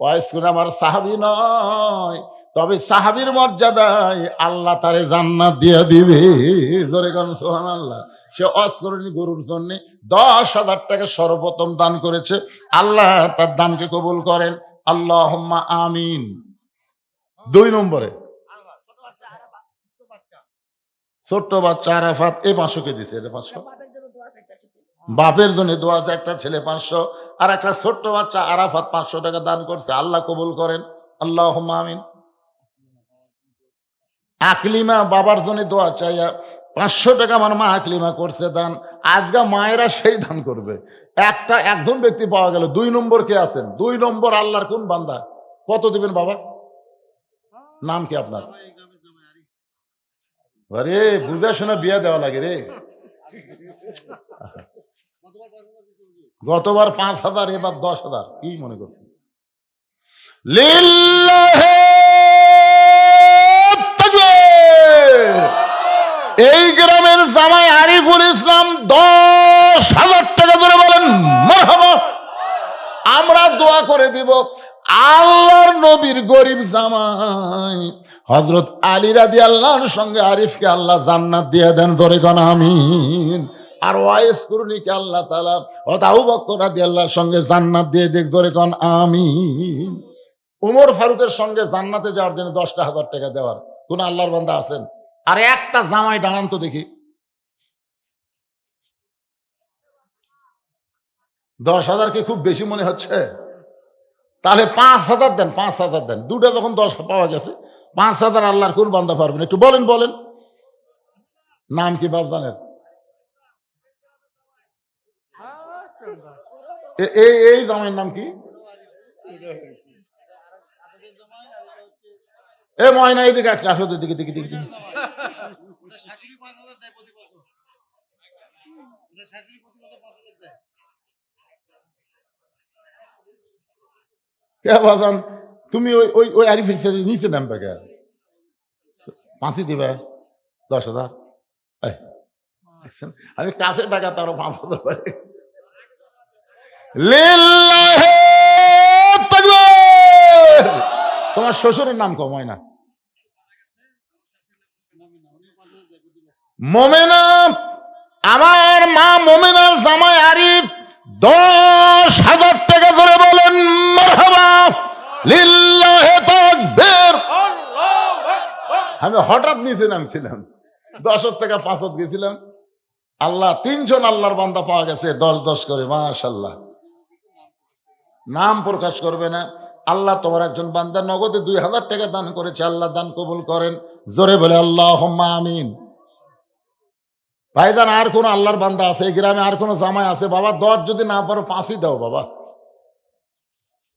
ওয়াশকুর আমার সাহাবী নয়, তবে সাহাবীর মর্যাদায় আল্লাহ তারে জান্নাত দিয়ে দিবে। জোরে গান সুবহানাল্লাহ। সে অস্করণী গরুর জন্য 10,000 টাকা সর্বপ্রথম দান করেছে। আল্লাহ তার দানকে কবুল করেন, আল্লাহুম্মা আমিন। 2 নম্বরে ছোট্ট বাচ্চা আরাফাত, এই 500 কে দিছে, এটা 500 বাপের জন্য দোয়া আছে, একটা ছেলে 500, আর একটা ছোট্ট বাচ্চা আরাফাত 500 টাকা দান করছে। আল্লাহ কবুল করেন, আল্লাহুম্মা আমিন। আকলিমা বাবার জন্য দোয়া চাইয়া 500 টাকা আমার মা আকলিমা করছে দান। আজকে মায়েরা সেই দান করবে। একজন ব্যক্তি পাওয়া গেল। 2 নম্বর কে আছেন? 2 নম্বর আল্লাহর কোন বান্দা? কত দিবেন বাবা? নাম কি আপনার? আরে বুঝা শোনা বিয়া দেওয়া লাগে রে। গতবার 5,000, এবার 10,000। কি মনে করছেন? লিল্লাহে তাকবীর। এই গ্রামের জামাই আরিফুল ইসলাম 10,000 টাকা ধরে বলেন মারহাবা। আমরা দোয়া করে দিব, আল্লাহর নবীর গরিব জামাই হযরত আলী রাদিয়াল্লাহর সঙ্গে আরিফকে আল্লাহ জান্নাত দিয়ে দেন, ধরে কোন আমিন। আর ওয়াইস কুরনিকে আল্লাহ তাআলা আবু বকর রাদিয়াল্লাহর সঙ্গে জান্নাত দিয়ে দেখ, ধরে কোন আমিন। উমর ফারুকের সঙ্গে জান্নাতে যাওয়ার জন্য 10,000 টাকা দেওয়ার কোন আল্লাহর বান্দা আছেন? আর একটা জামাই দাঁড়ান তো দেখি। 10,000 কি খুব বেশি মনে হচ্ছে? তাহলে 5,000 দেন, 5,000 দেন। দুটা যখন 10 পাওয়া গেছে, 5,000 আল্লাহর কোন বান্দা পারবেন? একটু বলেন বলেন। নাম কি বাপজানের? এই জামাইয়ের নাম কি? এ ময়না, এদিকে একটা আসো, দিকে দিকে দিকে দিকে। কে বাজান তুমি ওই ওই ওই আরিফের ছেলে নিচে নামবে কে? 5 দিবে 10,000। আমি কাছে টাকা তারও 5,000 পারে। লিল্লাহে তাকবীর। তোমার শ্বশুরের নাম কম হয় না? মোমেনা। আমার মা মোমেনার জামাই আরিফ 10,000 টাকা ধরে বলেন মারহাবা। লিল্লাহে তাকবীর। আমি হঠাৎ নিচে নামছিলাম, 10 থেকে 5 গেছিলাম। আল্লাহ 3 জন আল্লাহর বান্দা পাওয়া গেছে, 10-10 করে, মাশাআল্লাহ। নাম প্রকাশ করবে না। আল্লাহ তোমার একজন বান্দা নগদে 2,000 টাকা দান করেছে, আল্লাহ দান কবুল করেন, জোরে বলে আল্লাহুম্মা আমিন। ভাইজান, আর কোন আল্লাহর বান্দা আছে এই গ্রামে? আর কোন জামাই আছে? বাবা 10 যদি না পারো 5ই দাও বাবা।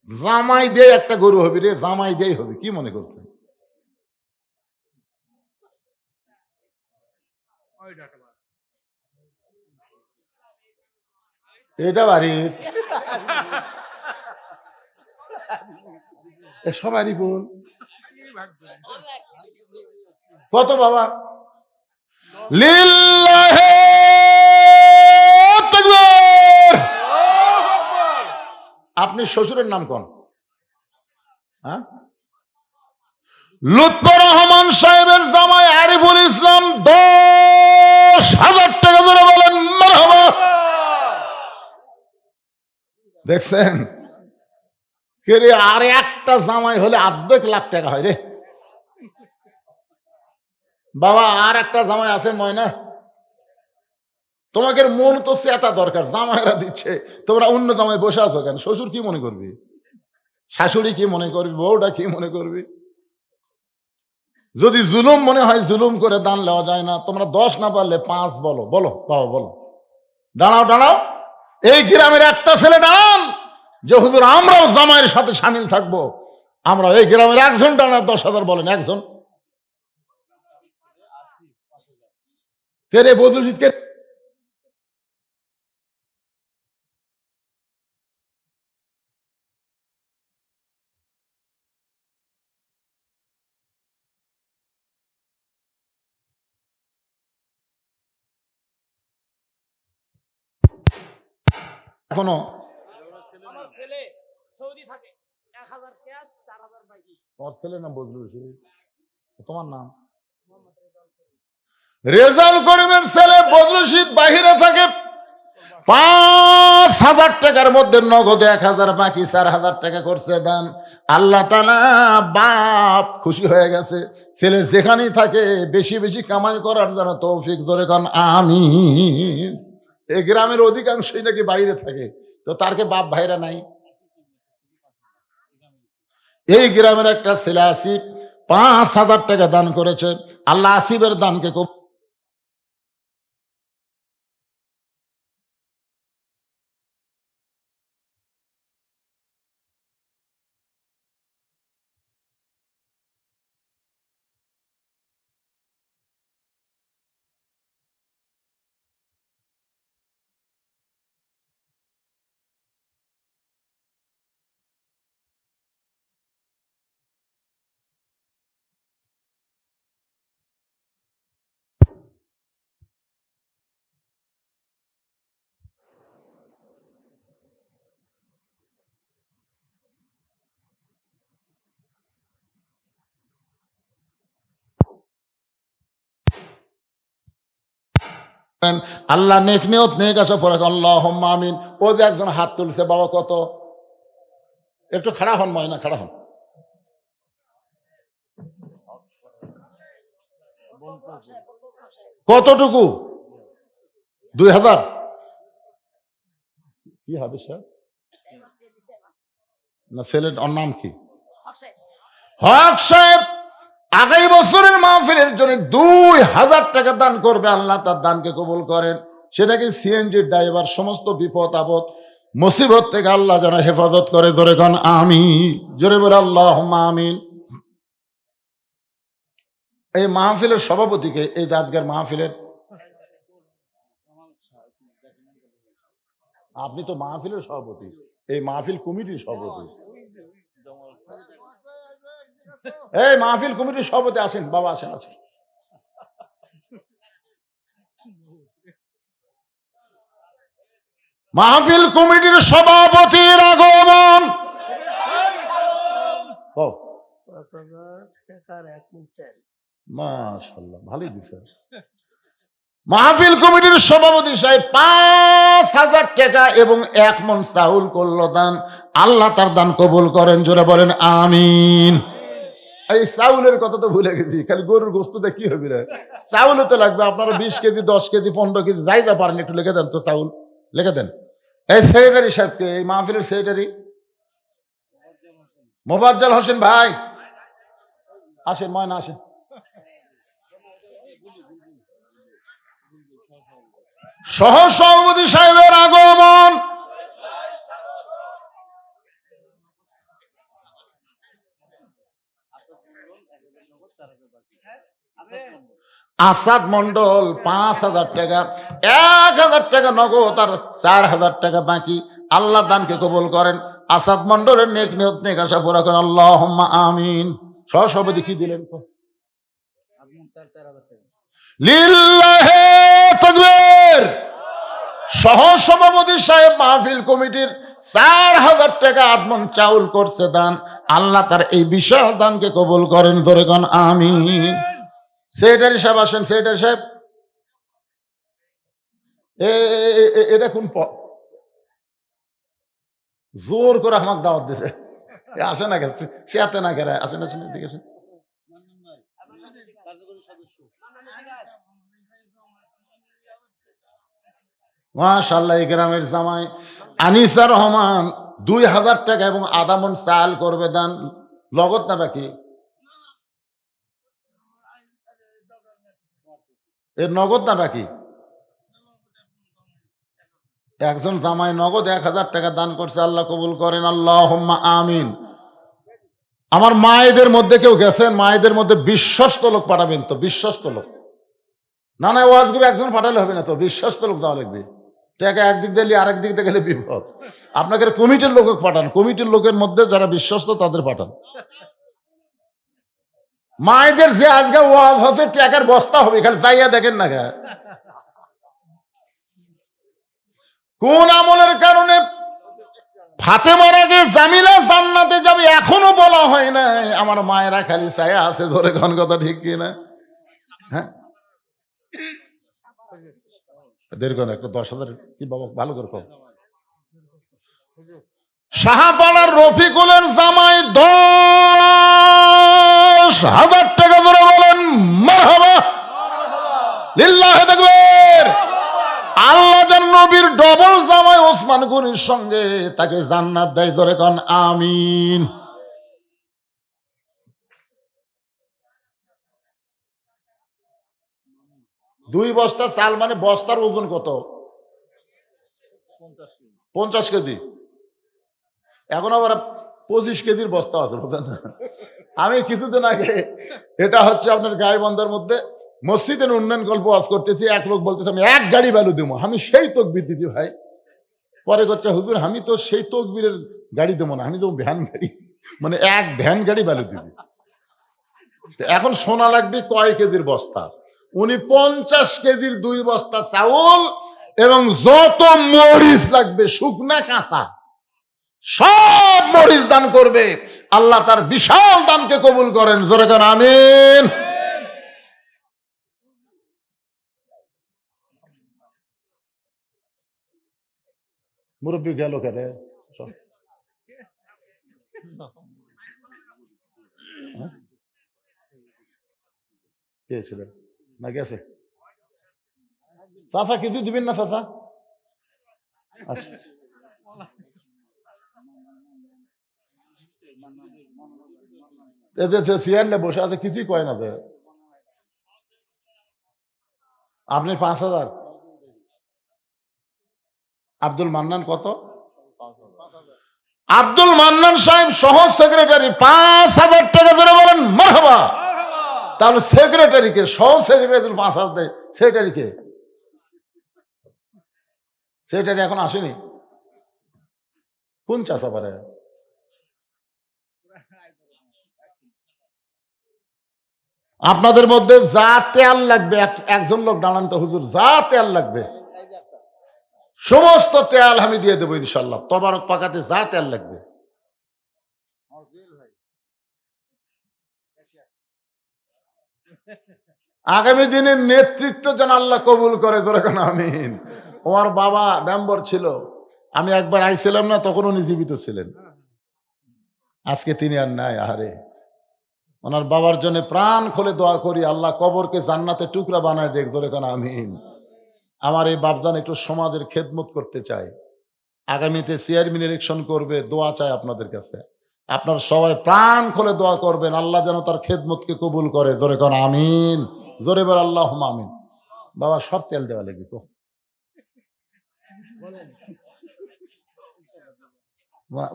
জামাই দিয়ে একটা গরু হবে রে, জামাই দিয়েই হবে। কি মনে করছেন? এটা বাড়ি সবারই বল। কত বাবা? লিল্লাহে তাকবীর। আপনি শ্বশুরের নাম কোন? হ্যাঁ, লুৎফর রহমান সাহেবের জামাই আরিফুল ইসলাম 10,000 টাকা ধরে বলেন মারহাবা। দেখছেন কে রে, আর একটা জামাই হলে 1.5 লাখ টাকা হয় রে বাবা। আর একটা জামাই আছে ময়না, তোমাকে মন তো চেতা দরকার, জামাইরা দিচ্ছে, তোমরা অন্য জামাই বসে আছো কেন? শ্বশুর কি মনে করবি, শাশুড়ি কি মনে করবি, বউটা কি মনে করবি? যদি জুলুম মনে হয় জুলুম করে দান নেওয়া যায় না, তোমরা 10 না পারলে 5 বলো, বলো বাবা বলো। দাঁড়াও দাঁড়াও, এই গ্রামের একটা ছেলে দাঁড়ান যে হুজুর আমরাও জামাইয়ের সাথে সামিল থাকবো। আমরা এই গ্রামের একজন দাঁড়ান, 10,000 বলেন একজন। কে রে বদরুজিৎ কে? এখনো তোমার ছেলের নাম বদরুজিৎ, তোমার নাম রেজাউল করিমের ছেলে বদরুজিৎ বাহিরে থাকে। 5,000 টাকার মধ্যে নগদে 1,000 বাকি 4,000 টাকা করছে দান। আল্লাহ তাআলা বাপ খুশি হয়ে গেছে, ছেলে যেখানেই থাকে বেশি বেশি কামাই করার জন্য তৌফিক জোরে কান আমিন। এই গ্রামের অধিকাংশই নাকি বাইরে থাকে, তো তার কে বাপ ভাইরা নাই? এই গ্রামের একটা ছেলে আসিফ 5,000 টাকা দান করেছে। আল্লাহ আসিফের দানকে খুব আল্লাহ নেক নিয়ত নেক আসা পরে আল্লাহুম্মা আমিন। ও যে একজন হাত তুলছে বাবা, কত? একটু খাড়া হন ময়না, খাড়া হন। কতটুকু? 2,000 কি হবে স্যার? না ছেলের নাম কি? হক সাহেব আগামী বছরের মাহফিলের জন্য 2,000 টাকা দান করবে। আল্লাহ তার দানকে কবুল করেন। সেটাকে সিএনজির ড্রাইভার সমস্ত বিপদ আপদ মুসিবত থেকে আল্লাহ যেন হেফাজত করে। জোরে কোন আমিন, জোরে বলে আল্লাহুম্মা আমিন। এই মাহফিলের সভাপতিকে, এই আজকের মাহফিলের, আপনি তো মাহফিলের সভাপতি, এই মাহফিল কমিটির সভাপতি। এই মাহফিল কমিটির সভাপতি আসেন বাবা, আসেন আসেন। মাহফিল কমিটির সভাপতির আগমন। মাশাআল্লাহ, ভালোই দিছে। মাহফিল কমিটির সভাপতি সাহেব 5,000 টাকা এবং 1 মণ চাউল করলো দান। আল্লাহ তার দান কবুল করেন, জোরে বলেন আমিন। এই চাউলের কথা তো ভুলে গেছি, খালি গরুর গোস্ত কি হবে রে? চাউলও তো লাগবে। আপনারা 20 কেজি 10 কেজি 15 কেজি যাই যা পারেন একটু লিখে দেন তো, চাউল লিখে দেন। এই সেক্রেটারি সাহেবকে, এই মাহফিলের সেক্রেটারি মোফাজ্জল হোসেন ভাই আসেন, ময়না আসেন। সহ সভাপতি সাহেবের আগমন। আসাদ মন্ডল 5,000 টাকা, 1,000 টাকা নগদ আর 4,000 টাকা বাকি। আল্লাহ দানকে কবুল করেন। আসাদ মন্ডলের নেক নিয়ত নেক আশা পুরা করেন, আল্লাহুম্মা আমিন। সহসভাপতি কি দিলেন? লিল্লাহে তাকবীর। সহসভাপতি সাহেব মাহফিল কমিটির 4,000 টাকা আদমন চাউল করছে দান। আল্লাহ তার এই বিশাল দানকে কবুল করেন, ধরে কোন আমিন। সেক্রেটারি সাহেব আসেন, সেক্রেটারি সাহেব এটা কোন জোর করে আমাকে দাওয়াত দিছে, আসে না গেছে চেয়াতে না কেন, আসেন আসেন ঠিক আছে। মাশাআল্লাহ, এই গ্রামের জামাই আনিসা রহমান 2000 টাকা এবং আধা মণ চাল করবে দান, লগত না বাকি? এর নগদ না বাকি? একজন জামাই নগদ 1000 টাকা দান করছে, আল্লাহ কবুল করেন, আল্লাহুম্মা আমিন। আমার মায়েদের মধ্যে কেউ গেছেন? মায়েদের মধ্যে বিশ্বস্ত লোক পাঠাবেন তো, বিশ্বস্ত লোক। না না, ওয়াজগুলো একজন পাঠালে হবে না তো, বিশ্বস্ত লোক দেওয়া লাগবে। টাকা একদিক দিলে আরেক দিক দিয়ে গেলে বিপদ। আপনাকে কমিটির লোক পাঠান, কমিটির লোকের মধ্যে যারা বিশ্বস্ত তাদের পাঠান। মায়েদের যে আজকে ওয়াজ হচ্ছে টাকার বস্তা হবে, খালি তাইয়া দেখেন না। কোন আমলের কারণে ফাতেমার আগে জামিলা জান্নাতে যাবে এখনো বলা হয় না, আমার মায়েরা খালি চায়া আছে, ধরে কোন কথা ঠিক কিনা? হ্যাঁ, একটা 10,000 কি বাবা, ভালো করে কম। শাহপাড়ার রফিকুলের জামাই 10,000 টাকা ধরে বলেন মারহাবা, লিল্লাহি তাকবীর। আল্লাহ যার নবীর ডবল জামাই ওসমান গনির সঙ্গে তাকে জান্নাত দেয়, ধরে কোন আমিন। দুই বস্তা চাল মানে বস্তার ওজন কত? 50 কেজি। এখন আবার 25 কেজির বস্তা আছে, বুঝলেন না? আমি কিছুদিন আগে, এটা হচ্ছে আপনার গাইবান্ধার মধ্যে মসজিদের উন্নয়ন গল্প ওয়াজ করতেছি, এক লোক বলতেছে আমি 1 গাড়ি বালু দেবো। আমি সেই তকবির দিতে ভাই, পরে করছে হুজুর আমি তো সেই তকবিরের গাড়ি দেবো না, আমি দেবো ভ্যান গাড়ি, মানে 1 ভ্যান গাড়ি বালু দিবি। এখন শোনা লাগবে কয় কেজির বস্তা? উনি 50 কেজির 2 বস্তা চাউল এবং যত মরিচ লাগবে শুকনা কাঁচা সব মরিচ দান করবে। আল্লাহ তার বিশাল দানকে কবুল করেন, জোরে করেন আমিন। মুরব্বী গেল কেন? কে ছিলেন না গেছে? চাচা কিছু দিবেন না চাচা? আচ্ছা, চেয়ার নিয়ে বসে আছে, কিছুই কয় না। আপনি 5,000, আব্দুল মান্নান কত? আব্দুল মান্নান সাহেব সহ সেক্রেটারি 5,000 টাকা ধরে বলেন মারহাবা। তাহলে সেক্রেটারিকে, সহ সেক্রেটারি 5,000 দেয়, সেক্রেটারিকে? সেক্রেটারি এখন আসেনি। কোন চাষা পারে? আপনাদের মধ্যে যা তেল লাগবে, একজন লোক দাঁড়ান তো, হুজুর যা তেল লাগবে সমস্ত তেল আমি দিয়ে দেবো ইনশাল্লাহ। তবারক পাকাতে যা তেল লাগবে। আগামী দিনের নেতৃত্ব যেন আল্লাহ কবুল করে, যেরকম আমিন। ওর বাবা মেম্বার ছিল, আমি একবার আইছিলাম না, তখন উনি জীবিত ছিলেন। আজকে তিনি আর নাই। আহারে, ওনার বাবার জন্য প্রাণ খুলে দোয়া করি, আল্লাহ কবরকে জান্নাতে টুকরা বানায় দেখ, যেরকম আমিন। আমার এই বাপজান একটু সমাজের খেদমত করতে চায়, আগামীতে চেয়ারম্যান ইলেকশন করবে, দোয়া চাই আপনাদের কাছে। আপনার সবাই প্রাণ খুলে দোয়া করবেন, আল্লাহ যেন তার খেদমতকে কবুল করে, জোরে কোন আমিন। জোরে বল আল্লাহুম্মা আমিন। বাবা সব তেল দেওয়া লাগবে তো,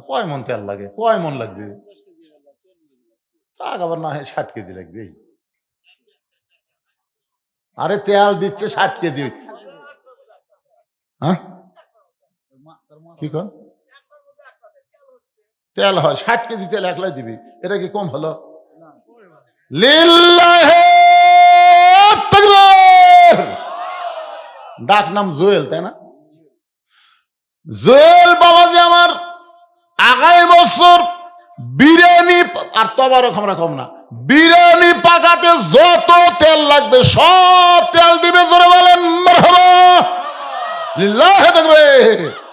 কয় মন তেল লাগে? কয় মন লাগবে? আবার না হয় 60 কেজি লাগবে। আরে তেল দিচ্ছে 60 কেজি। হ্যাঁ কি কর? তেল হয় 60 কেজি তেল একলাই দিবি, এটা কি কম হলো? লিল্লাহি তাকবীর। ডাক নাম জুয়েল, তাই না? জুয়েল বাবাজি আমার আগামী বছর বিরিয়ানি আর তবারক আমরা কম না, বিরিয়ানি পাকাতে যত তেল লাগবে সব তেল দিবে, জোরে বলেন মারহাবা, লিল্লাহি তাকবীর।